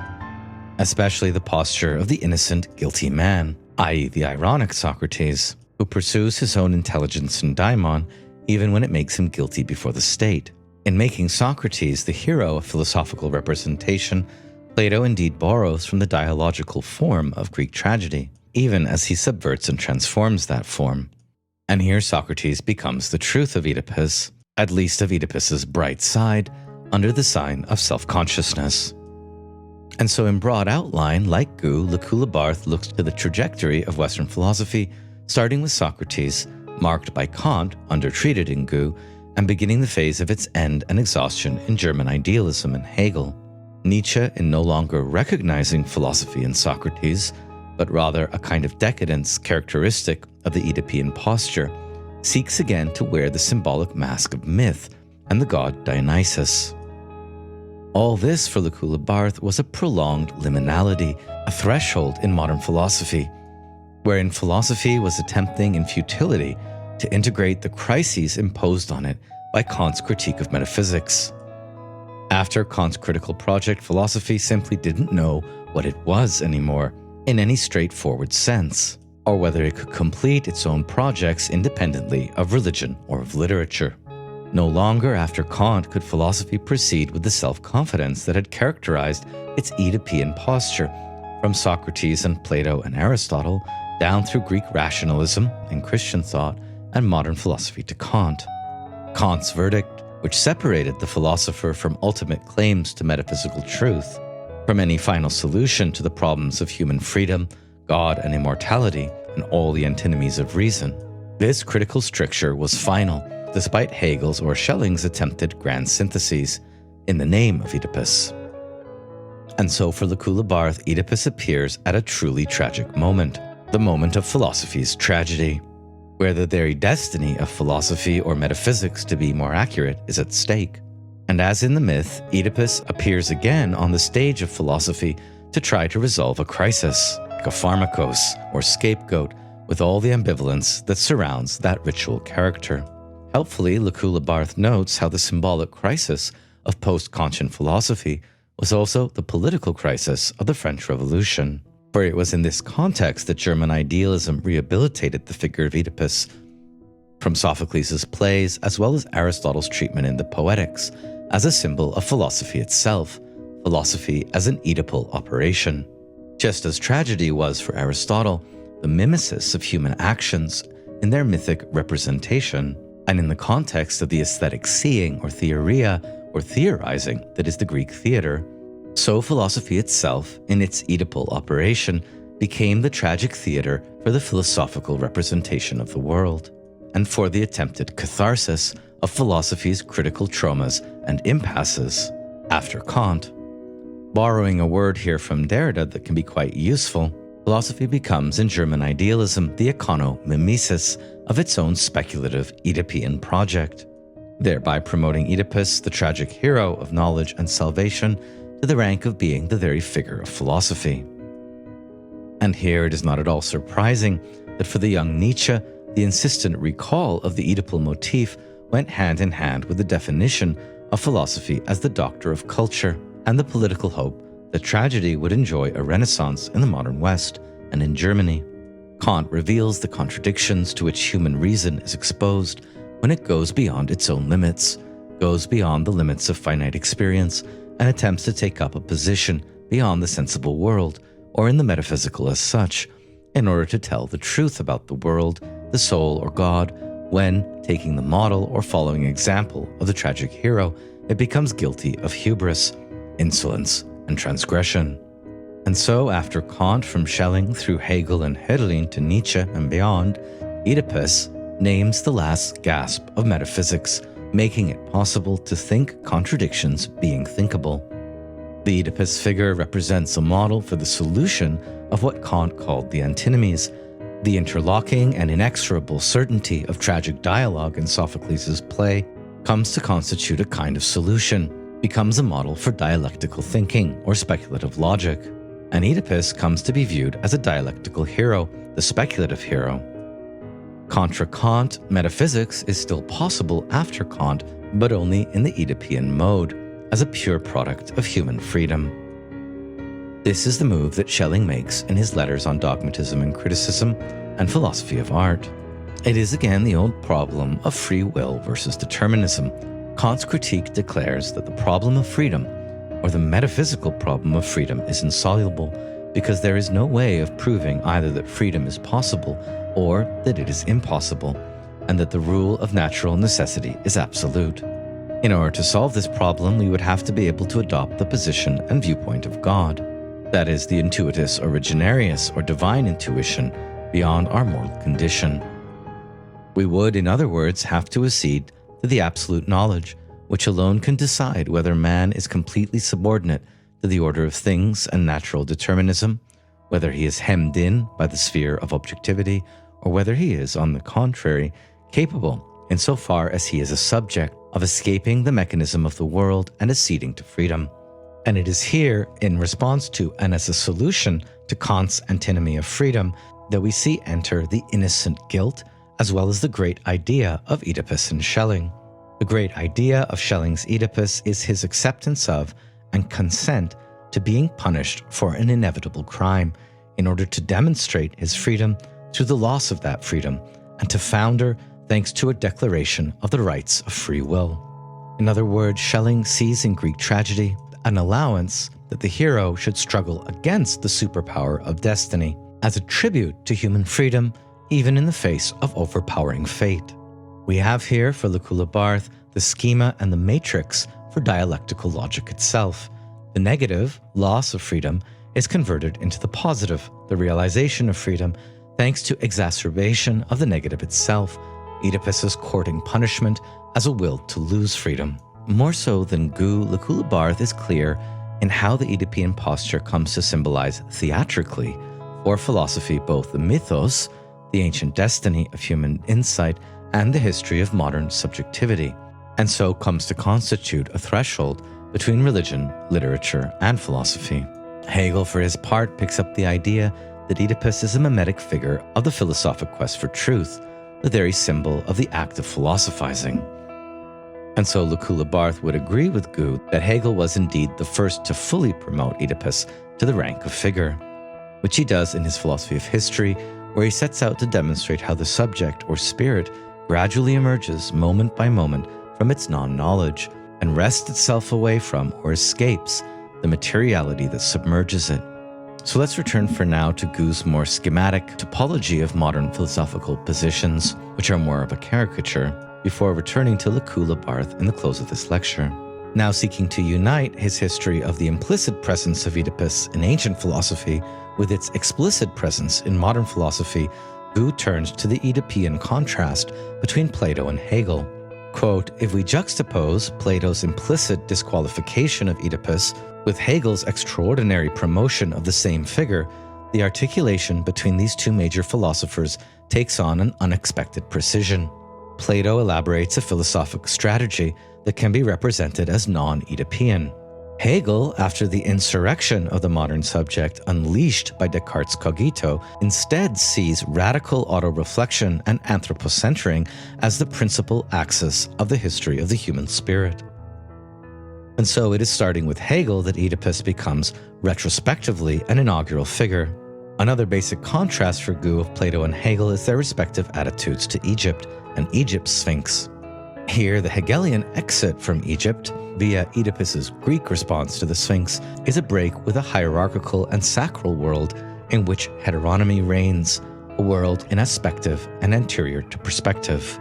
Speaker 1: especially the posture of the innocent, guilty man, i.e. the ironic Socrates, who pursues his own intelligence and daimon even when it makes him guilty before the state. In making Socrates the hero of philosophical representation, Plato indeed borrows from the dialogical form of Greek tragedy, even as he subverts and transforms that form. And here Socrates becomes the truth of Oedipus, at least of Oedipus's bright side, under the sign of self-consciousness. And so in broad outline, like Goux, Lacoue-Labarthe looks to the trajectory of Western philosophy, starting with Socrates, marked by Kant, undertreated in Goux, and beginning the phase of its end and exhaustion in German idealism and Hegel. Nietzsche, in no longer recognizing philosophy in Socrates, but rather a kind of decadence characteristic of the Oedipean posture, seeks again to wear the symbolic mask of myth and the god Dionysus. All this for Lacoue-Labarthe was a prolonged liminality, a threshold in modern philosophy, wherein philosophy was attempting in futility to integrate the crises imposed on it by Kant's critique of metaphysics. After Kant's critical project, philosophy simply didn't know what it was anymore, in any straightforward sense. or whether it could complete its own projects independently of religion or of literature. No longer after Kant could philosophy proceed with the self-confidence that had characterized its Oedipus posture, from Socrates and Plato and Aristotle, down through Greek rationalism and Christian thought and modern philosophy to Kant. Kant's verdict, which separated the philosopher from ultimate claims to metaphysical truth, from any final solution to the problems of human freedom, God and immortality, and all the antinomies of reason. This critical stricture was final, despite Hegel's or Schelling's attempted grand syntheses, in the name of Oedipus. And so for Lacoue-Labarthe, Oedipus appears at a truly tragic moment, the moment of philosophy's tragedy, where the very destiny of philosophy or metaphysics, to be more accurate, is at stake. And as in the myth, Oedipus appears again on the stage of philosophy to try to resolve a crisis, like a pharmakos or scapegoat, with all the ambivalence that surrounds that ritual character. Helpfully, Lacoue-Labarthe notes how the symbolic crisis of post-Kantian philosophy was also the political crisis of the French Revolution. For it was in this context that German idealism rehabilitated the figure of Oedipus, from Sophocles' plays as well as Aristotle's treatment in the Poetics, as a symbol of philosophy itself, philosophy as an Oedipal operation. Just as tragedy was for Aristotle the mimesis of human actions in their mythic representation, and in the context of the aesthetic seeing or theoria or theorizing that is the Greek theater, so philosophy itself, in its Oedipal operation, became the tragic theater for the philosophical representation of the world, and for the attempted catharsis of philosophy's critical traumas and impasses after Kant. Borrowing a word here from Derrida that can be quite useful, philosophy becomes in German idealism the economimesis of its own speculative Oedipean project, thereby promoting Oedipus, the tragic hero of knowledge and salvation, to the rank of being the very figure of philosophy. And here it is not at all surprising that for the young Nietzsche, the insistent recall of the Oedipal motif went hand in hand with the definition of philosophy as the doctor of culture and the political hope that tragedy would enjoy a renaissance in the modern West and in Germany. Kant reveals the contradictions to which human reason is exposed when it goes beyond its own limits, goes beyond the limits of finite experience, and attempts to take up a position beyond the sensible world, or in the metaphysical as such, in order to tell the truth about the world, the soul, or God, when, taking the model or following example of the tragic hero, it becomes guilty of hubris, insolence, and transgression. And so, after Kant from Schelling through Hegel and Hölderlin to Nietzsche and beyond, Oedipus names the last gasp of metaphysics, making it possible to think contradictions being thinkable. The Oedipus figure represents a model for the solution of what Kant called the antinomies. The interlocking and inexorable certainty of tragic dialogue in Sophocles' play comes to constitute a kind of solution, becomes a model for dialectical thinking or speculative logic. And Oedipus comes to be viewed as a dialectical hero, the speculative hero. Contra Kant, metaphysics is still possible after Kant, but only in the Oedipean mode, as a pure product of human freedom. This is the move that Schelling makes in his letters on dogmatism and criticism and philosophy of art. It is again the old problem of free will versus determinism. Kant's critique declares that the problem of freedom, or the metaphysical problem of freedom, is insoluble because there is no way of proving either that freedom is possible or that it is impossible, and that the rule of natural necessity is absolute. In order to solve this problem, we would have to be able to adopt the position and viewpoint of God, that is, the intuitus originarius, or divine intuition, beyond our mortal condition. We would, in other words, have to accede to the absolute knowledge, which alone can decide whether man is completely subordinate to the order of things and natural determinism, whether he is hemmed in by the sphere of objectivity, or whether he is, on the contrary, capable, insofar as he is a subject, of escaping the mechanism of the world and acceding to freedom. And it is here, in response to and as a solution to Kant's antinomy of freedom, that we see enter the innocent guilt, as well as the great idea of Oedipus and Schelling. The great idea of Schelling's Oedipus is his acceptance of and consent to being punished for an inevitable crime, in order to demonstrate his freedom through the loss of that freedom, and to founder thanks to a declaration of the rights of free will. In other words, Schelling sees in Greek tragedy an allowance that the hero should struggle against the superpower of destiny as a tribute to human freedom, even in the face of overpowering fate. We have here for Lacoue-Labarthe the schema and the matrix for dialectical logic itself. The negative, loss of freedom, is converted into the positive, the realization of freedom, thanks to exacerbation of the negative itself, Oedipus's courting punishment as a will to lose freedom. More so than Goux, Lacoue-Labarthe is clear in how the Oedipean posture comes to symbolize theatrically for philosophy both the mythos, the ancient destiny of human insight, and the history of modern subjectivity, and so comes to constitute a threshold between religion, literature, and philosophy. Hegel, for his part, picks up the idea that Oedipus is a mimetic figure of the philosophic quest for truth, the very symbol of the act of philosophizing. And so Lacoue-Labarthe would agree with Goux that Hegel was indeed the first to fully promote Oedipus to the rank of figure, which he does in his philosophy of history, where he sets out to demonstrate how the subject or spirit gradually emerges moment by moment from its non-knowledge and wrests itself away from or escapes the materiality that submerges it. So let's return for now to Goux's more schematic topology of modern philosophical positions, which are more of a caricature, before returning to Lacoue-Labarthe in the close of this lecture. Now seeking to unite his history of the implicit presence of Oedipus in ancient philosophy with its explicit presence in modern philosophy, Goux turns to the Oedipean contrast between Plato and Hegel. Quote, "If we juxtapose Plato's implicit disqualification of Oedipus with Hegel's extraordinary promotion of the same figure, the articulation between these two major philosophers takes on an unexpected precision. Plato elaborates a philosophic strategy that can be represented as non-Oedipean. Hegel, after the insurrection of the modern subject unleashed by Descartes' cogito, instead sees radical auto-reflection and anthropocentering as the principal axis of the history of the human spirit. And so it is starting with Hegel that Oedipus becomes retrospectively an inaugural figure. Another basic contrast for Goux of Plato and Hegel is their respective attitudes to Egypt and Egypt's Sphinx. Here, the Hegelian exit from Egypt via Oedipus's Greek response to the Sphinx is a break with a hierarchical and sacral world in which heteronomy reigns, a world in aspective and anterior to perspective.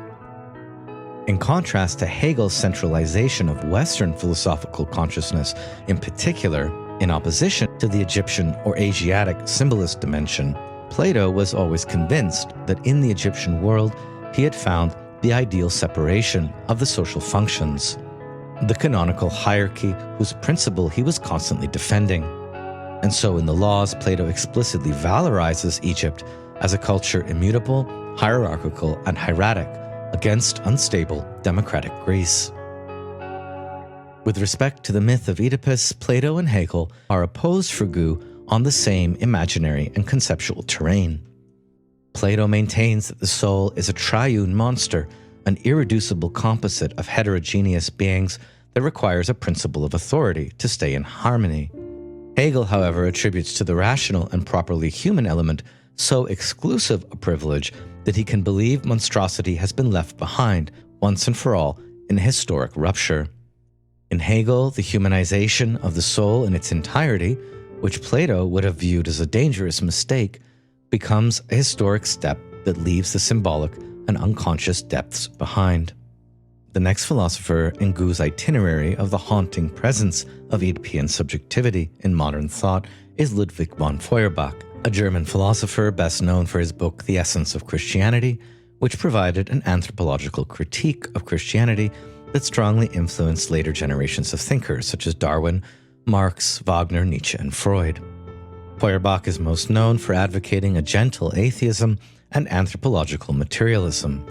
Speaker 1: In contrast to Hegel's centralization of Western philosophical consciousness, in particular, in opposition to the Egyptian or Asiatic symbolist dimension, Plato was always convinced that in the Egyptian world he had found the ideal separation of the social functions, the canonical hierarchy whose principle he was constantly defending. And so in the Laws, Plato explicitly valorizes Egypt as a culture immutable, hierarchical, and hieratic against unstable democratic Greece. With respect to the myth of Oedipus, Plato and Hegel are opposed for Goux on the same imaginary and conceptual terrain. Plato maintains that the soul is a triune monster, an irreducible composite of heterogeneous beings that requires a principle of authority to stay in harmony. Hegel, however, attributes to the rational and properly human element so exclusive a privilege that he can believe monstrosity has been left behind once and for all in a historic rupture. In Hegel, the humanization of the soul in its entirety, which Plato would have viewed as a dangerous mistake, becomes a historic step that leaves the symbolic and unconscious depths behind. The next philosopher in Goux's itinerary of the haunting presence of Oedipean subjectivity in modern thought is Ludwig von Feuerbach, a German philosopher best known for his book The Essence of Christianity, which provided an anthropological critique of Christianity that strongly influenced later generations of thinkers such as Darwin, Marx, Wagner, Nietzsche, and Freud. Feuerbach is most known for advocating a gentle atheism and anthropological materialism.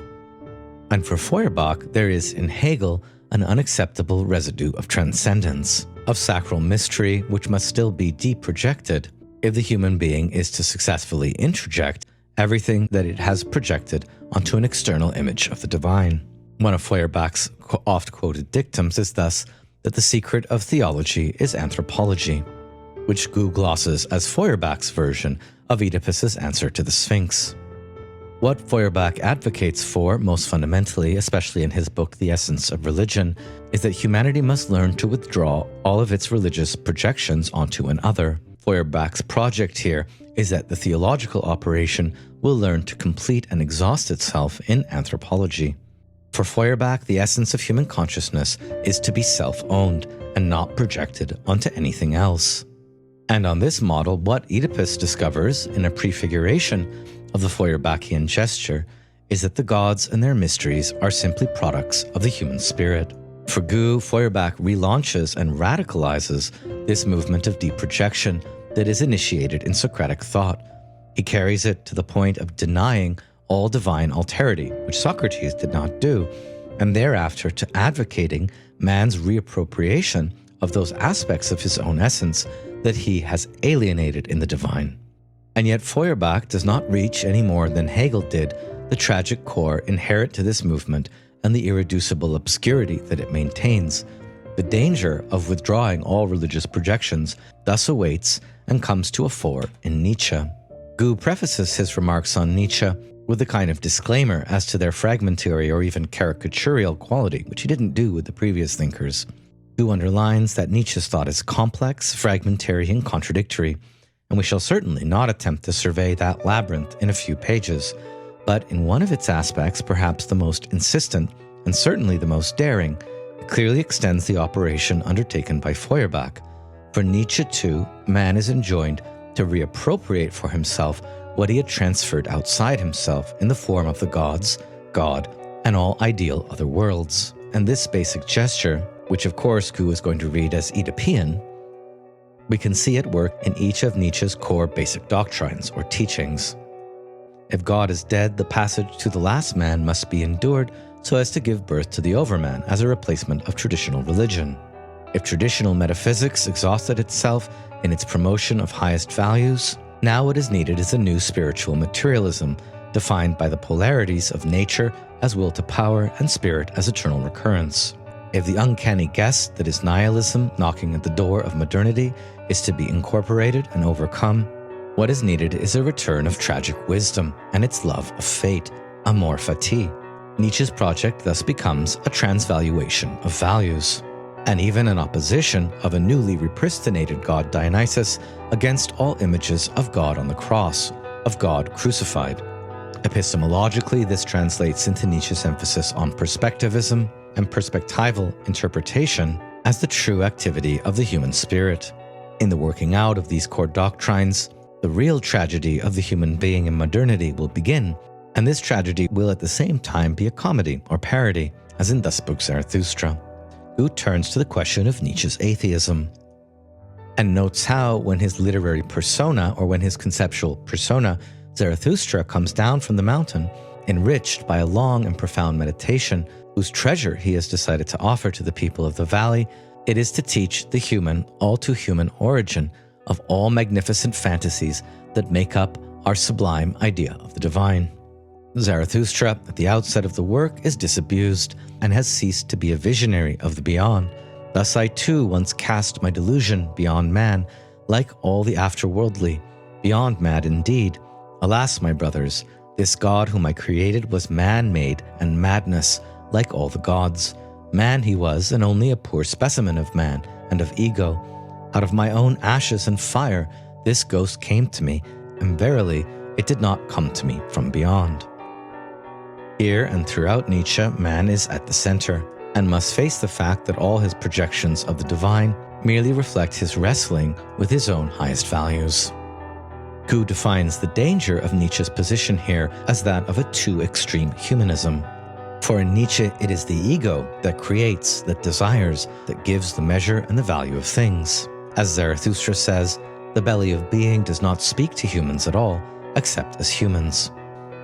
Speaker 1: And for Feuerbach, there is in Hegel an unacceptable residue of transcendence, of sacral mystery which must still be deprojected if the human being is to successfully introject everything that it has projected onto an external image of the divine. One of Feuerbach's oft-quoted dictums is thus that the secret of theology is anthropology, which Goux glosses as Feuerbach's version of Oedipus's answer to the Sphinx. What Feuerbach advocates for, most fundamentally, especially in his book The Essence of Religion, is that humanity must learn to withdraw all of its religious projections onto another. Feuerbach's project here is that the theological operation will learn to complete and exhaust itself in anthropology. For Feuerbach, the essence of human consciousness is to be self-owned and not projected onto anything else. And on this model, what Oedipus discovers in a prefiguration of the Feuerbachian gesture is that the gods and their mysteries are simply products of the human spirit. For Goux, Feuerbach relaunches and radicalizes this movement of deep projection that is initiated in Socratic thought. He carries it to the point of denying all divine alterity, which Socrates did not do, and thereafter to advocating man's reappropriation of those aspects of his own essence that he has alienated in the divine. And yet Feuerbach does not reach any more than Hegel did the tragic core inherent to this movement and the irreducible obscurity that it maintains. The danger of withdrawing all religious projections thus awaits and comes to a fore in Nietzsche. Goux prefaces his remarks on Nietzsche with a kind of disclaimer as to their fragmentary or even caricatural quality, which he didn't do with the previous thinkers. Goux underlines that Nietzsche's thought is complex, fragmentary, and contradictory, and we shall certainly not attempt to survey that labyrinth in a few pages. But in one of its aspects, perhaps the most insistent and certainly the most daring, it clearly extends the operation undertaken by Feuerbach. For Nietzsche too, man is enjoined to reappropriate for himself what he had transferred outside himself in the form of the gods, God, and all ideal other worlds. And this basic gesture, which of course Goux is going to read as Oedippean, we can see at work in each of Nietzsche's core basic doctrines or teachings. If God is dead, the passage to the last man must be endured so as to give birth to the overman as a replacement of traditional religion. If traditional metaphysics exhausted itself in its promotion of highest values, now what is needed is a new spiritual materialism, defined by the polarities of nature as will to power and spirit as eternal recurrence. If the uncanny guess that is nihilism knocking at the door of modernity is to be incorporated and overcome, what is needed is a return of tragic wisdom and its love of fate, amor fati. Nietzsche's project thus becomes a transvaluation of values, and even an opposition of a newly repristinated god Dionysus against all images of God on the cross, of God crucified. Epistemologically, this translates into Nietzsche's emphasis on perspectivism and perspectival interpretation as the true activity of the human spirit. In the working out of these core doctrines, the real tragedy of the human being in modernity will begin, and this tragedy will at the same time be a comedy or parody, as in Thus Spoke Zarathustra. Goux turns to the question of Nietzsche's atheism, and notes how, when his literary persona, or when his conceptual persona, Zarathustra, comes down from the mountain, enriched by a long and profound meditation, whose treasure he has decided to offer to the people of the valley, it is to teach the human, all too human origin of all magnificent fantasies that make up our sublime idea of the divine. Zarathustra, at the outset of the work, is disabused and has ceased to be a visionary of the beyond. Thus I too once cast my delusion beyond man, like all the afterworldly, beyond mad indeed. Alas, my brothers, this God whom I created was man-made and madness, like all the gods. Man he was, and only a poor specimen of man and of ego. Out of my own ashes and fire, this ghost came to me, and verily, it did not come to me from beyond. Here and throughout Nietzsche, man is at the center, and must face the fact that all his projections of the divine merely reflect his wrestling with his own highest values. Goux defines the danger of Nietzsche's position here as that of a too extreme humanism. For in Nietzsche, it is the ego that creates, that desires, that gives the measure and the value of things. As Zarathustra says, the belly of being does not speak to humans at all, except as humans.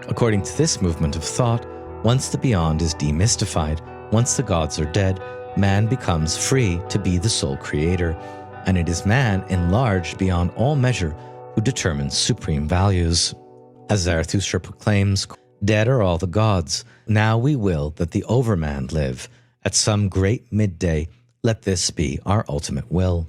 Speaker 1: According to this movement of thought, once the beyond is demystified, once the gods are dead, man becomes free to be the sole creator, and it is man enlarged beyond all measure who determines supreme values. As Zarathustra proclaims, dead are all the gods, now we will that the overman live. At some great midday, let this be our ultimate will.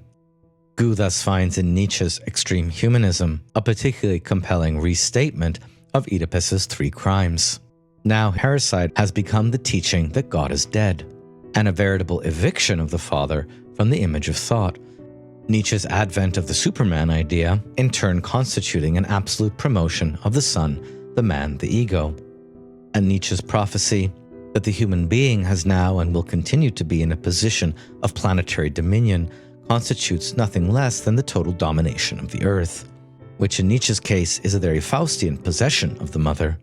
Speaker 1: Goux thus finds in Nietzsche's extreme humanism a particularly compelling restatement of Oedipus's 3 crimes. Now, parricide has become the teaching that God is dead, and a veritable eviction of the father from the image of thought. Nietzsche's advent of the Superman idea, in turn constituting an absolute promotion of the son, the man, the ego. And Nietzsche's prophecy that the human being has now and will continue to be in a position of planetary dominion constitutes nothing less than the total domination of the earth, which in Nietzsche's case is a very Faustian possession of the mother.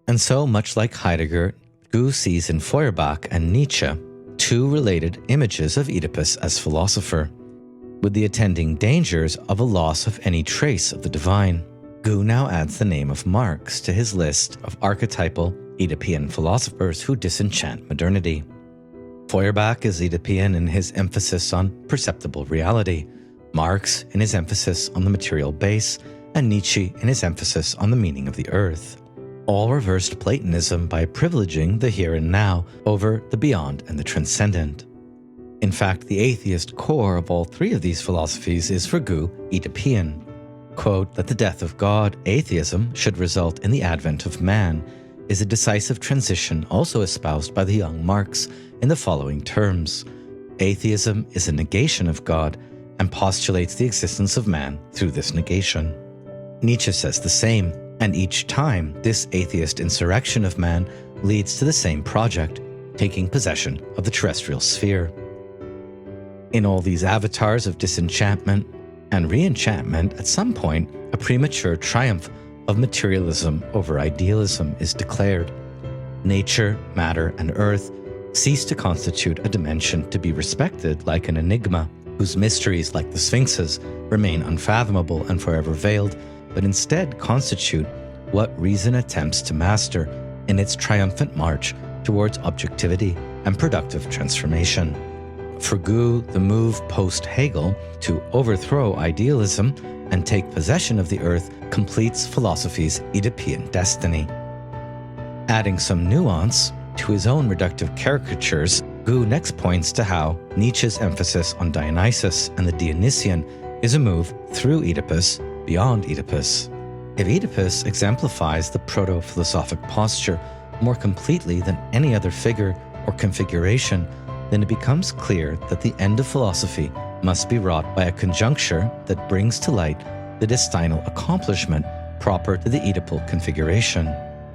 Speaker 1: And so, much like Heidegger, Goux sees in Feuerbach and Nietzsche 2 related images of Oedipus as philosopher, with the attending dangers of a loss of any trace of the divine. Goux now adds the name of Marx to his list of archetypal Oedipean philosophers who disenchant modernity. Feuerbach is Oedipean in his emphasis on perceptible reality, Marx in his emphasis on the material base, and Nietzsche in his emphasis on the meaning of the earth. All reversed Platonism by privileging the here and now over the beyond and the transcendent. In fact, the atheist core of all 3 of these philosophies is for Goux Oedipean. Quote, that the death of God, atheism, should result in the advent of man, is a decisive transition also espoused by the young Marx in the following terms. Atheism is a negation of God and postulates the existence of man through this negation. Nietzsche says the same, and each time this atheist insurrection of man leads to the same project, taking possession of the terrestrial sphere. In all these avatars of disenchantment and re-enchantment, at some point, a premature triumph of materialism over idealism is declared. Nature, matter, and earth cease to constitute a dimension to be respected like an enigma, whose mysteries, like the sphinxes, remain unfathomable and forever veiled, but instead constitute what reason attempts to master in its triumphant march towards objectivity and productive transformation. For Goux, the move post-Hegel to overthrow idealism and take possession of the earth completes philosophy's Oedipean destiny. Adding some nuance to his own reductive caricatures, Goux next points to how Nietzsche's emphasis on Dionysus and the Dionysian is a move through Oedipus beyond Oedipus. If Oedipus exemplifies the proto-philosophic posture more completely than any other figure or configuration, then it becomes clear that the end of philosophy must be wrought by a conjuncture that brings to light the destinal accomplishment proper to the Oedipal configuration.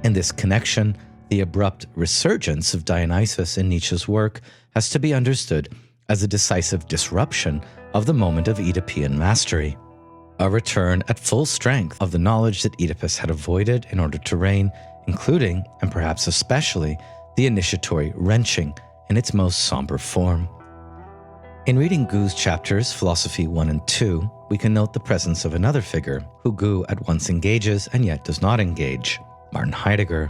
Speaker 1: In this connection, the abrupt resurgence of Dionysus in Nietzsche's work has to be understood as a decisive disruption of the moment of Oedipean mastery, a return at full strength of the knowledge that Oedipus had avoided in order to reign, including, and perhaps especially, the initiatory wrenching in its most somber form. In reading Goux's chapters, Philosophy 1 and 2, we can note the presence of another figure who Goux at once engages and yet does not engage, Martin Heidegger.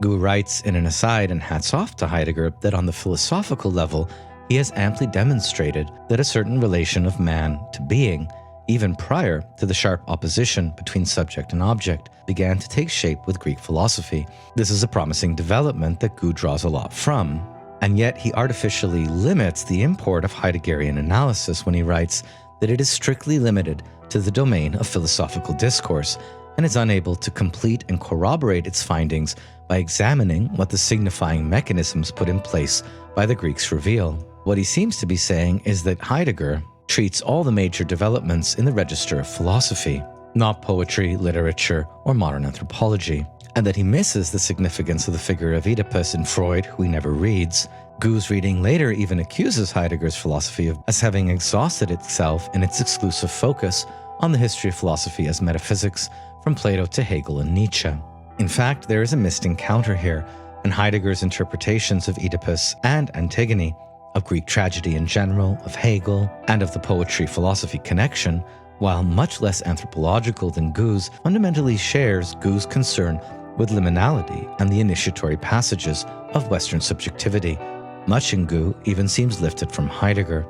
Speaker 1: Goux writes in an aside and hats off to Heidegger that on the philosophical level, he has amply demonstrated that a certain relation of man to being, even prior to the sharp opposition between subject and object, began to take shape with Greek philosophy. This is a promising development that Goux draws a lot from, and yet he artificially limits the import of Heideggerian analysis when he writes that it is strictly limited to the domain of philosophical discourse and is unable to complete and corroborate its findings by examining what the signifying mechanisms put in place by the Greeks reveal. What he seems to be saying is that Heidegger treats all the major developments in the register of philosophy, not poetry, literature, or modern anthropology, and that he misses the significance of the figure of Oedipus in Freud, who he never reads. Goux's reading later even accuses Heidegger's philosophy as having exhausted itself in its exclusive focus on the history of philosophy as metaphysics from Plato to Hegel and Nietzsche. In fact, there is a missed encounter here, and Heidegger's interpretations of Oedipus and Antigone, of Greek tragedy in general, of Hegel, and of the poetry-philosophy connection, while much less anthropological than Goux's, fundamentally shares Goux's concern with liminality and the initiatory passages of Western subjectivity. Much in Goux even seems lifted from Heidegger.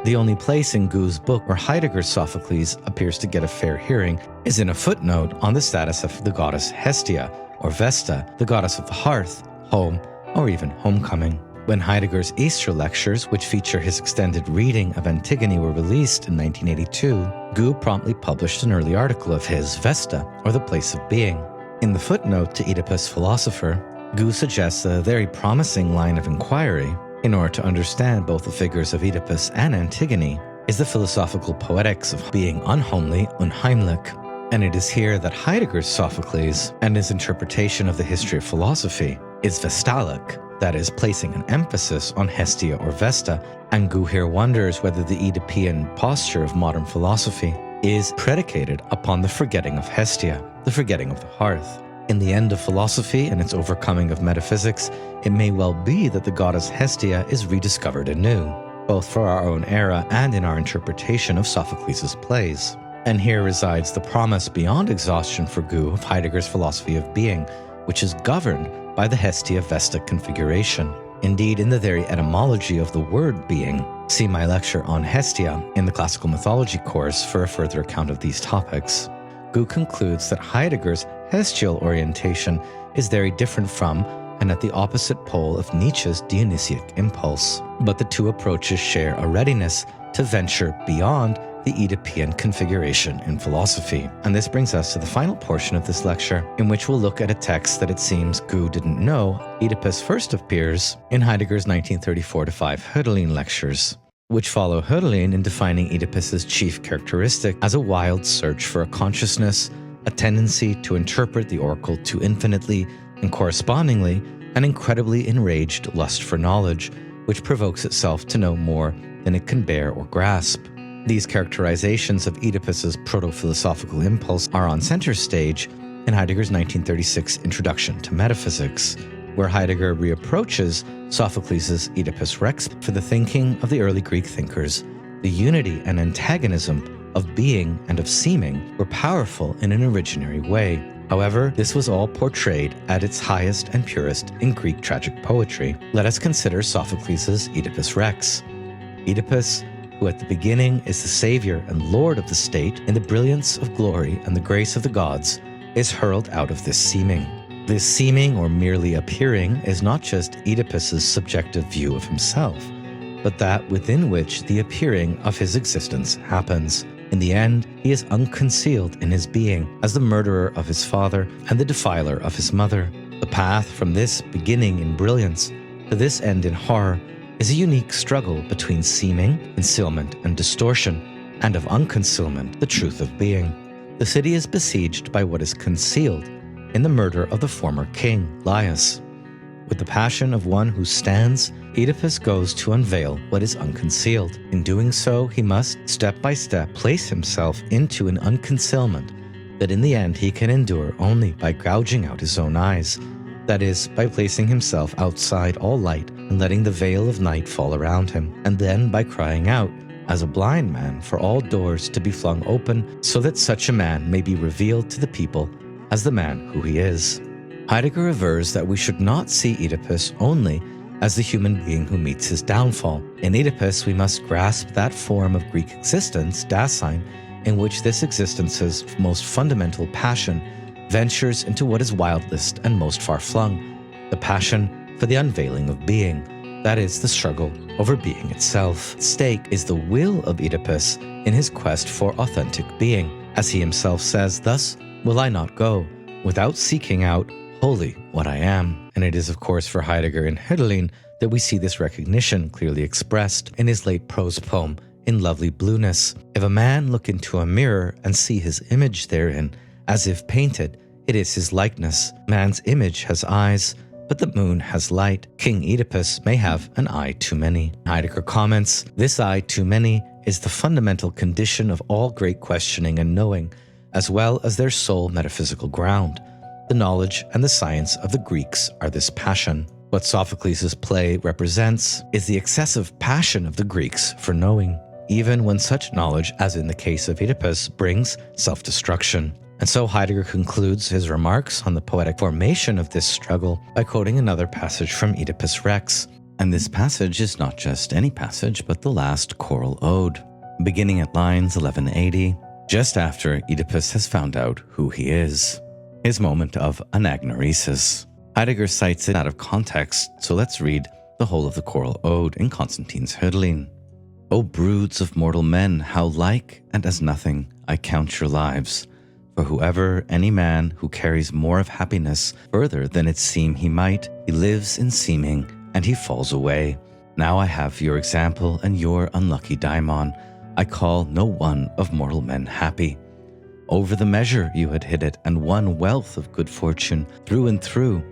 Speaker 1: The only place in Goux's book where Heidegger's Sophocles appears to get a fair hearing is in a footnote on the status of the goddess Hestia, or Vesta, the goddess of the hearth, home, or even homecoming. When Heidegger's Easter lectures, which feature his extended reading of Antigone, were released in 1982, Goux promptly published an early article of his, Vesta, or the Place of Being. In the footnote to Oedipus Philosopher, Goux suggests a very promising line of inquiry in order to understand both the figures of Oedipus and Antigone is the philosophical poetics of being unhomely, unheimlich. And it is here that Heidegger's Sophocles and his interpretation of the history of philosophy is vestalic, that is, placing an emphasis on Hestia or Vesta, and Goux here wonders whether the Oedipean posture of modern philosophy is predicated upon the forgetting of Hestia, the forgetting of the hearth. In the end of philosophy and its overcoming of metaphysics, it may well be that the goddess Hestia is rediscovered anew, both for our own era and in our interpretation of Sophocles' plays. And here resides the promise beyond exhaustion for Goux of Heidegger's philosophy of being, which is governed by the Hestia-Vesta configuration. Indeed, in the very etymology of the word being, see my lecture on Hestia in the classical mythology course for a further account of these topics. Goux concludes that Heidegger's Hestial orientation is very different from and at the opposite pole of Nietzsche's Dionysiac impulse. But the two approaches share a readiness to venture beyond the Oedipean configuration in philosophy. And this brings us to the final portion of this lecture, in which we'll look at a text that it seems Goux didn't know Oedipus first appears in Heidegger's 1934-5 Hölderlin lectures, which follow Hölderlin in defining Oedipus's chief characteristic as a wild search for a consciousness, a tendency to interpret the oracle too infinitely, and correspondingly, an incredibly enraged lust for knowledge, which provokes itself to know more than it can bear or grasp. These characterizations of Oedipus's proto-philosophical impulse are on center stage in Heidegger's 1936 Introduction to Metaphysics, where Heidegger reapproaches Sophocles' Oedipus Rex for the thinking of the early Greek thinkers. The unity and antagonism of being and of seeming were powerful in an originary way. However, this was all portrayed at its highest and purest in Greek tragic poetry. Let us consider Sophocles' Oedipus Rex. Oedipus, who at the beginning is the savior and lord of the state in the brilliance of glory and the grace of the gods, is hurled out of this seeming. This seeming or merely appearing is not just Oedipus's subjective view of himself, but that within which the appearing of his existence happens. In the end, he is unconcealed in his being as the murderer of his father and the defiler of his mother. The path from this beginning in brilliance to this end in horror is a unique struggle between seeming, concealment, and distortion, and of unconcealment, the truth of being. The city is besieged by what is concealed in the murder of the former king, Laius. With the passion of one who stands, Oedipus goes to unveil what is unconcealed. In doing so, he must, step by step, place himself into an unconcealment that in the end he can endure only by gouging out his own eyes. That is, by placing himself outside all light and letting the veil of night fall around him, and then by crying out, as a blind man, for all doors to be flung open so that such a man may be revealed to the people as the man who he is. Heidegger avers that we should not see Oedipus only as the human being who meets his downfall. In Oedipus, we must grasp that form of Greek existence, Dasein, in which this existence's most fundamental passion ventures into what is wildest and most far-flung, the passion for the unveiling of being, that is, the struggle over being itself. At stake is the will of Oedipus in his quest for authentic being. As he himself says, "Thus will I not go, without seeking out wholly what I am." And it is, of course, for Heidegger in Hölderlin that we see this recognition clearly expressed in his late prose poem, In Lovely Blueness. If a man look into a mirror and see his image therein, as if painted, it is his likeness. Man's image has eyes, but the moon has light. King Oedipus may have an eye too many. Heidegger comments, "This eye too many is the fundamental condition of all great questioning and knowing, as well as their sole metaphysical ground. The knowledge and the science of the Greeks are this passion." What Sophocles' play represents is the excessive passion of the Greeks for knowing, even when such knowledge, as in the case of Oedipus, brings self-destruction. And so Heidegger concludes his remarks on the poetic formation of this struggle by quoting another passage from Oedipus Rex. And this passage is not just any passage, but the last choral ode, beginning at lines 1180, just after Oedipus has found out who he is, his moment of anagnoresis. Heidegger cites it out of context, so let's read the whole of the choral ode in Constantine's Hölderlin. "O broods of mortal men, how like and as nothing I count your lives, For whoever, any man who carries more of happiness further than it seem he might, he lives in seeming, and he falls away. Now I have your example and your unlucky daimon. I call no one of mortal men happy. Over the measure you had hit it, and won wealth of good fortune through and through.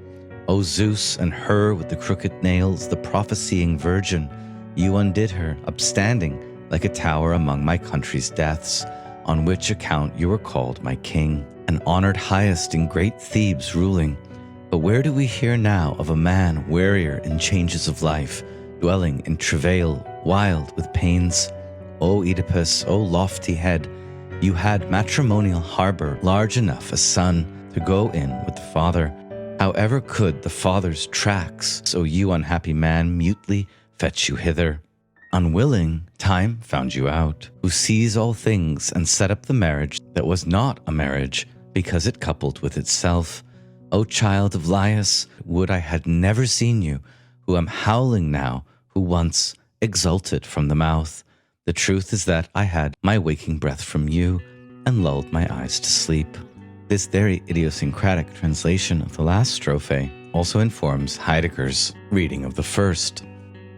Speaker 1: O Zeus, and her with the crooked nails, the prophesying virgin, you undid her, upstanding like a tower among my country's deaths, on which account you were called my king, and honored highest in great Thebes ruling. But where do we hear now of a man wearier in changes of life, dwelling in travail, wild with pains? O Oedipus, O lofty head, you had matrimonial harbour large enough a son to go in with the father. However could the father's tracks, so you unhappy man mutely fetch you hither? Unwilling, time found you out, who sees all things and set up the marriage that was not a marriage, because it coupled with itself. O child of Laius, would I had never seen you, who am howling now, who once exulted from the mouth. The truth is that I had my waking breath from you, and lulled my eyes to sleep. This very idiosyncratic translation of the last strophe also informs Heidegger's reading of the first.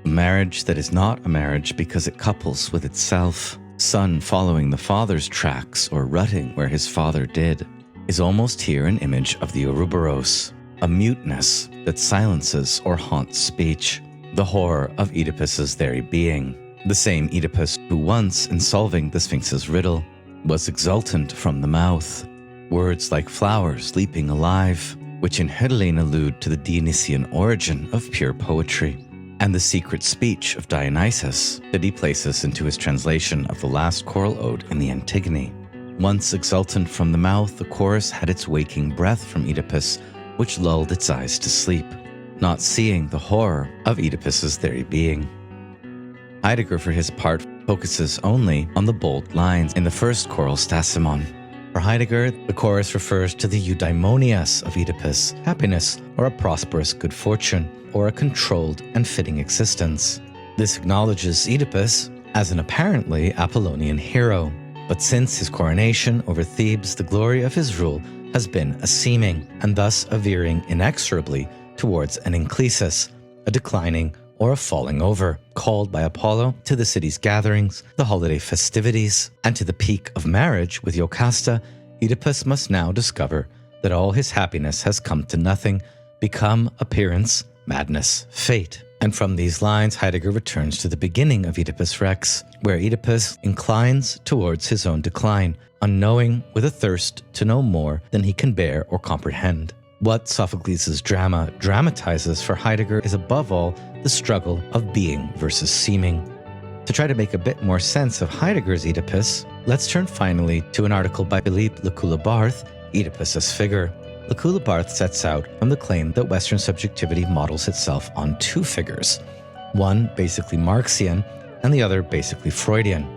Speaker 1: A marriage that is not a marriage because it couples with itself, son following the father's tracks or rutting where his father did, is almost here an image of the Ouroboros, a muteness that silences or haunts speech, the horror of Oedipus's very being. The same Oedipus who once, in solving the Sphinx's riddle, was exultant from the mouth. Words like flowers leaping alive, which in Hölderlin allude to the Dionysian origin of pure poetry, and the secret speech of Dionysus that he places into his translation of the last choral ode in the Antigone. Once exultant from the mouth, the chorus had its waking breath from Oedipus, which lulled its eyes to sleep, not seeing the horror of Oedipus's very being. Heidegger, for his part, focuses only on the bold lines in the first choral stasimon. For Heidegger, the chorus refers to the eudaimonias of Oedipus, happiness or a prosperous good fortune, or a controlled and fitting existence. This acknowledges Oedipus as an apparently Apollonian hero, but since his coronation over Thebes, the glory of his rule has been a seeming, and thus a veering inexorably towards an enklesis, a declining or a falling over, called by Apollo to the city's gatherings, the holiday festivities, and to the peak of marriage with Jocasta. Oedipus must now discover that all his happiness has come to nothing, become appearance, madness, fate. And from these lines, Heidegger returns to the beginning of Oedipus Rex, where Oedipus inclines towards his own decline, unknowing with a thirst to know more than he can bear or comprehend. What Sophocles' drama dramatizes for Heidegger is above all the struggle of being versus seeming. To try to make a bit more sense of Heidegger's Oedipus, let's turn finally to an article by Philippe Lacoue-Labarthe, Oedipus as Figure. Lacoue-Labarthe sets out from the claim that Western subjectivity models itself on two figures, one basically Marxian and the other basically Freudian.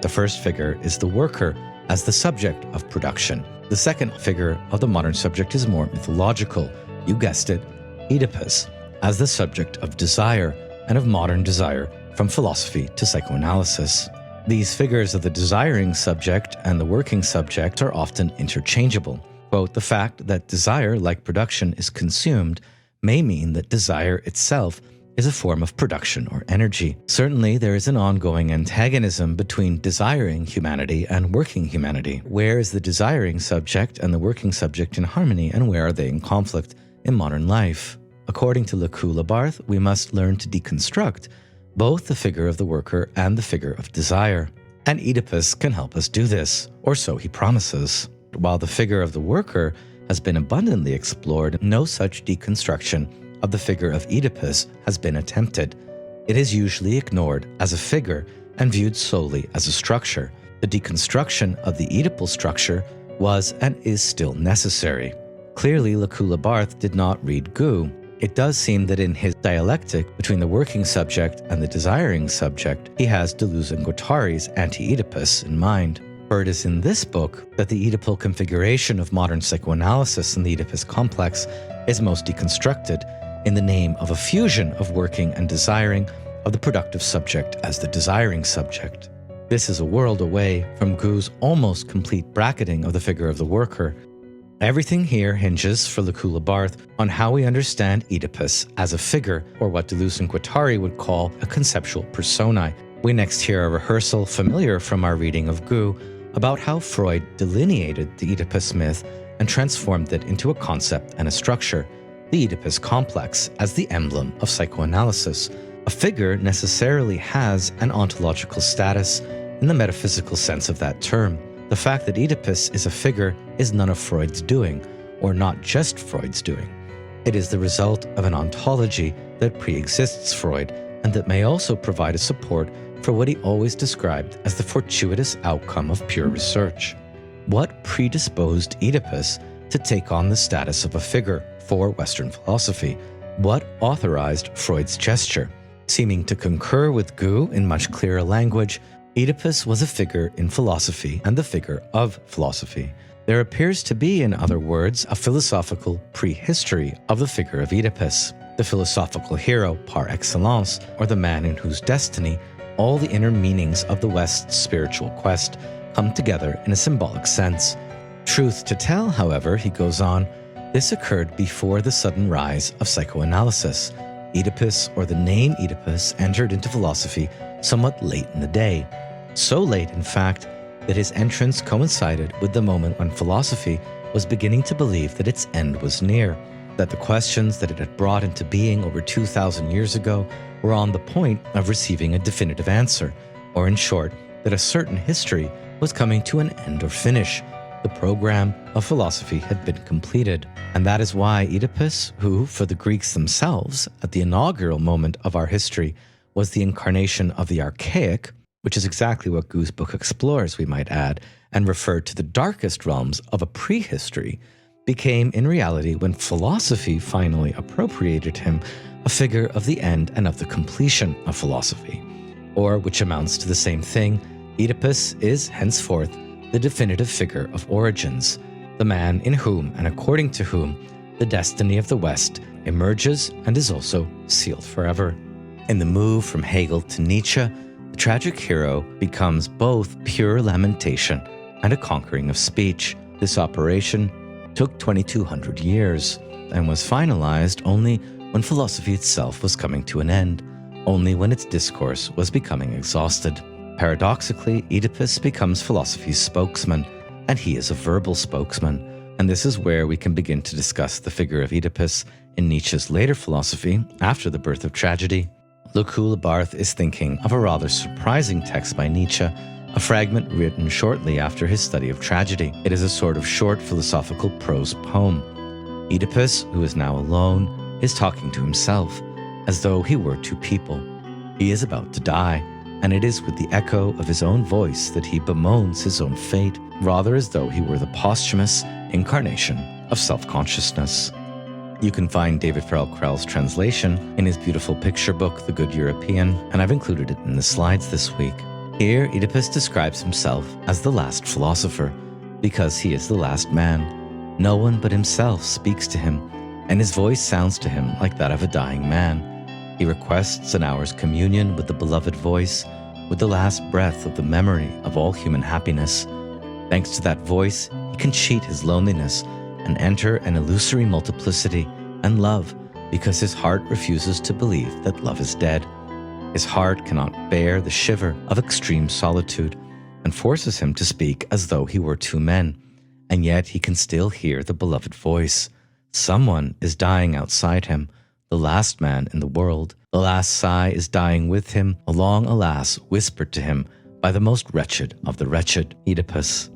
Speaker 1: The first figure is the worker as the subject of production. The second figure of the modern subject is more mythological. You guessed it, Oedipus, as the subject of desire and of modern desire from philosophy to psychoanalysis. These figures of the desiring subject and the working subject are often interchangeable. Quote, the fact that desire, like production, is consumed may mean that desire itself is a form of production or energy. Certainly, there is an ongoing antagonism between desiring humanity and working humanity. Where is the desiring subject and the working subject in harmony, and where are they in conflict in modern life? According to Lacoue-Labarthe, we must learn to deconstruct both the figure of the worker and the figure of desire. And Oedipus can help us do this, or so he promises. While the figure of the worker has been abundantly explored, no such deconstruction of the figure of Oedipus has been attempted. It is usually ignored as a figure and viewed solely as a structure. The deconstruction of the Oedipal structure was and is still necessary. Clearly, Lacoue-Labarthe did not read Goux. It does seem that in his dialectic between the working subject and the desiring subject, he has Deleuze and Guattari's Anti-Oedipus in mind. For it is in this book that the Oedipal configuration of modern psychoanalysis and the Oedipus complex is most deconstructed in the name of a fusion of working and desiring, of the productive subject as the desiring subject. This is a world away from Goux' almost complete bracketing of the figure of the worker. Everything here hinges, for Lacoue-Labarthe, on how we understand Oedipus as a figure, or what Deleuze and Guattari would call a conceptual personae. We next hear a rehearsal familiar from our reading of Goux about how Freud delineated the Oedipus myth and transformed it into a concept and a structure, the Oedipus complex as the emblem of psychoanalysis. A figure necessarily has an ontological status in the metaphysical sense of that term. The fact that Oedipus is a figure is none of Freud's doing, or not just Freud's doing. It is the result of an ontology that pre-exists Freud, and that may also provide a support for what he always described as the fortuitous outcome of pure research. What predisposed Oedipus to take on the status of a figure for Western philosophy? What authorized Freud's gesture? Seeming to concur with Goux in much clearer language, Oedipus was a figure in philosophy and the figure of philosophy. There appears to be, in other words, a philosophical prehistory of the figure of Oedipus, the philosophical hero par excellence, or the man in whose destiny all the inner meanings of the West's spiritual quest come together in a symbolic sense. Truth to tell, however, he goes on, this occurred before the sudden rise of psychoanalysis. Oedipus, or the name Oedipus, entered into philosophy somewhat late in the day. So late, in fact, that his entrance coincided with the moment when philosophy was beginning to believe that its end was near, that the questions that it had brought into being over 2,000 years ago were on the point of receiving a definitive answer, or in short, that a certain history was coming to an end or finish. The program of philosophy had been completed. And that is why Oedipus, who, for the Greeks themselves, at the inaugural moment of our history, was the incarnation of the archaic, which is exactly what Goux' book explores, we might add, and referred to the darkest realms of a prehistory, became, in reality, when philosophy finally appropriated him, a figure of the end and of the completion of philosophy. Or, which amounts to the same thing, Oedipus is, henceforth, the definitive figure of origins, the man in whom and according to whom the destiny of the West emerges and is also sealed forever. In the move from Hegel to Nietzsche, the tragic hero becomes both pure lamentation and a conquering of speech. This operation took 2,200 years and was finalized only when philosophy itself was coming to an end, only when its discourse was becoming exhausted. Paradoxically, Oedipus becomes philosophy's spokesman, and he is a verbal spokesman, and this is where we can begin to discuss the figure of Oedipus in Nietzsche's later philosophy, after the birth of tragedy. Lacoue-Labarthe is thinking of a rather surprising text by Nietzsche, a fragment written shortly after his study of tragedy. It is a sort of short philosophical prose poem. Oedipus, who is now alone, is talking to himself, as though he were two people. He is about to die, and it is with the echo of his own voice that he bemoans his own fate, rather as though he were the posthumous incarnation of self-consciousness. You can find David Farrell Krell's translation in his beautiful picture book, The Good European, and I've included it in the slides this week. Here, Oedipus describes himself as the last philosopher, because he is the last man. No one but himself speaks to him, and his voice sounds to him like that of a dying man. He requests an hour's communion with the beloved voice, with the last breath of the memory of all human happiness. Thanks to that voice, he can cheat his loneliness and enter an illusory multiplicity and love, because his heart refuses to believe that love is dead. His heart cannot bear the shiver of extreme solitude and forces him to speak as though he were two men, and yet he can still hear the beloved voice. Someone is dying outside him, the last man in the world. The last sigh is dying with him, a long alas whispered to him by the most wretched of the wretched, Oedipus.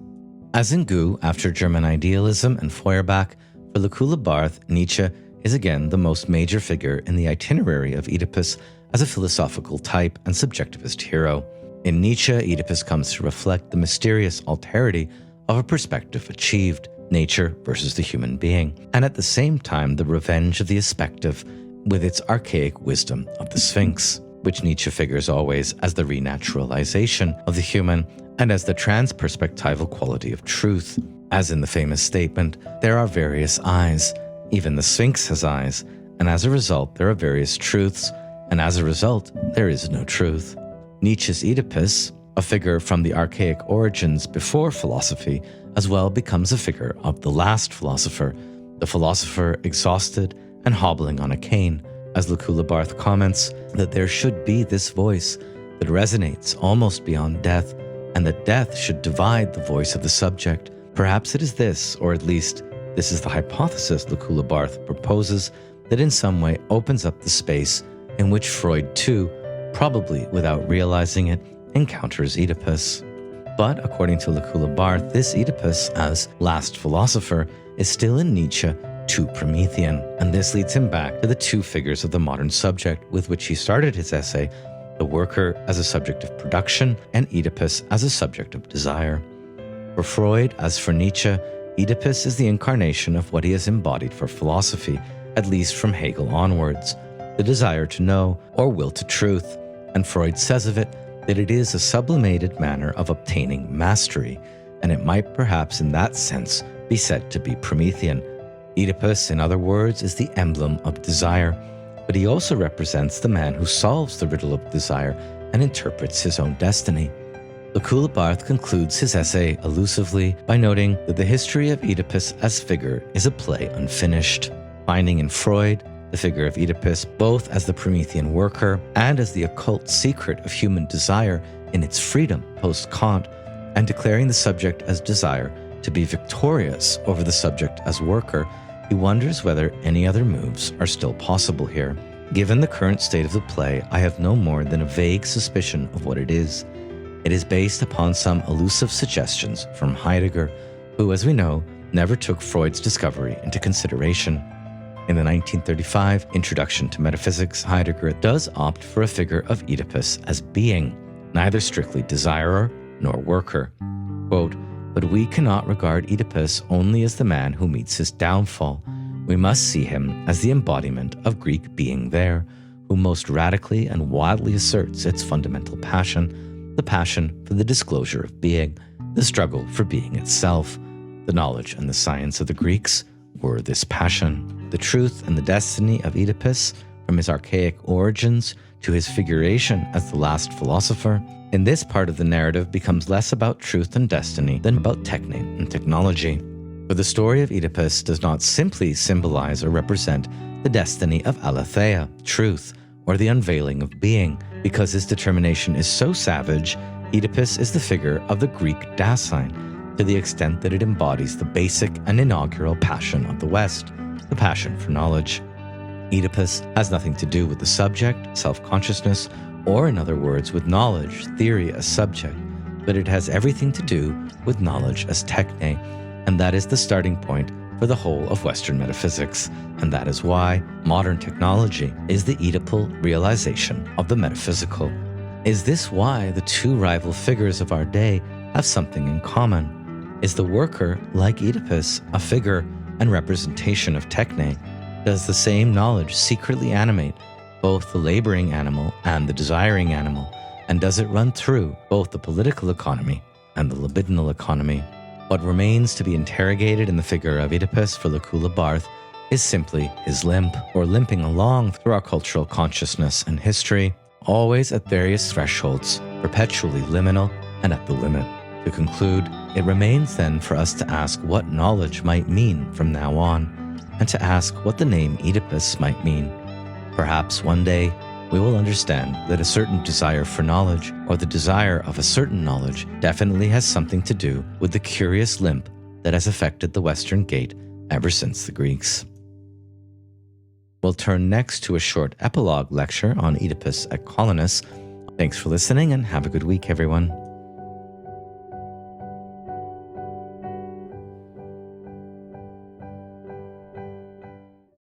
Speaker 1: As in Goux, after German idealism and Feuerbach, for Lacoue-Labarthe, Nietzsche is again the most major figure in the itinerary of Oedipus as a philosophical type and subjectivist hero. In Nietzsche, Oedipus comes to reflect the mysterious alterity of a perspective achieved, nature versus the human being, and at the same time the revenge of the aspective with its archaic wisdom of the Sphinx, which Nietzsche figures always as the renaturalization of the human and as the transperspectival quality of truth. As in the famous statement, there are various eyes, even the Sphinx has eyes, and as a result there are various truths, and as a result there is no truth. Nietzsche's Oedipus, a figure from the archaic origins before philosophy, as well becomes a figure of the last philosopher, the philosopher exhausted and hobbling on a cane, as Lacoue-Labarthe comments that there should be this voice that resonates almost beyond death, and that death should divide the voice of the subject. Perhaps it is this, or at least this is the hypothesis Lacoue-Labarthe proposes, that in some way opens up the space in which Freud too, probably without realizing it, encounters Oedipus. But according to Lacoue-Labarthe, this Oedipus, as last philosopher, is still in Nietzsche too Promethean, and this leads him back to the two figures of the modern subject with which he started his essay, the worker as a subject of production and Oedipus as a subject of desire. For Freud, as for Nietzsche, Oedipus is the incarnation of what he has embodied for philosophy, at least from Hegel onwards, the desire to know or will to truth, and Freud says of it that it is a sublimated manner of obtaining mastery, and it might perhaps in that sense be said to be Promethean. Oedipus, in other words, is the emblem of desire, but he also represents the man who solves the riddle of desire and interprets his own destiny. Lacoue-Labarthe concludes his essay allusively by noting that the history of Oedipus as figure is a play unfinished, finding in Freud the figure of Oedipus both as the Promethean worker and as the occult secret of human desire in its freedom post-Kant, and declaring the subject as desire to be victorious over the subject as worker. He wonders whether any other moves are still possible here. Given the current state of the play, I have no more than a vague suspicion of what it is. It is based upon some elusive suggestions from Heidegger, who, as we know, never took Freud's discovery into consideration. In the 1935 Introduction to Metaphysics, Heidegger does opt for a figure of Oedipus as being, neither strictly desirer nor worker. Quote, "But we cannot regard Oedipus only as the man who meets his downfall. We must see him as the embodiment of Greek being there, who most radically and wildly asserts its fundamental passion, the passion for the disclosure of being, the struggle for being itself. The knowledge and the science of the Greeks were this passion. The truth and the destiny of Oedipus, from his archaic origins to his figuration as the last philosopher, in this part of the narrative becomes less about truth and destiny than about techne and technology. For the story of Oedipus does not simply symbolize or represent the destiny of aletheia, truth, or the unveiling of being. Because his determination is so savage, Oedipus is the figure of the Greek Dasein, to the extent that it embodies the basic and inaugural passion of the West, the passion for knowledge. Oedipus has nothing to do with the subject, self-consciousness, or in other words, with knowledge, theory as subject, but it has everything to do with knowledge as techne, and that is the starting point for the whole of Western metaphysics, and that is why modern technology is the Oedipal realization of the metaphysical. Is this why the two rival figures of our day have something in common? Is the worker, like Oedipus, a figure and representation of techne? Does the same knowledge secretly animate both the laboring animal and the desiring animal? And does it run through both the political economy and the libidinal economy? What remains to be interrogated in the figure of Oedipus for Lacoue-Labarthe is simply his limp, or limping along through our cultural consciousness and history, always at various thresholds, perpetually liminal and at the limit. To conclude, it remains then for us to ask what knowledge might mean from now on, and to ask what the name Oedipus might mean. Perhaps one day we will understand that a certain desire for knowledge, or the desire of a certain knowledge, definitely has something to do with the curious limp that has affected the Western gate ever since the Greeks. We'll turn next to a short epilogue lecture on Oedipus at Colonus. Thanks for listening and have a good week, everyone.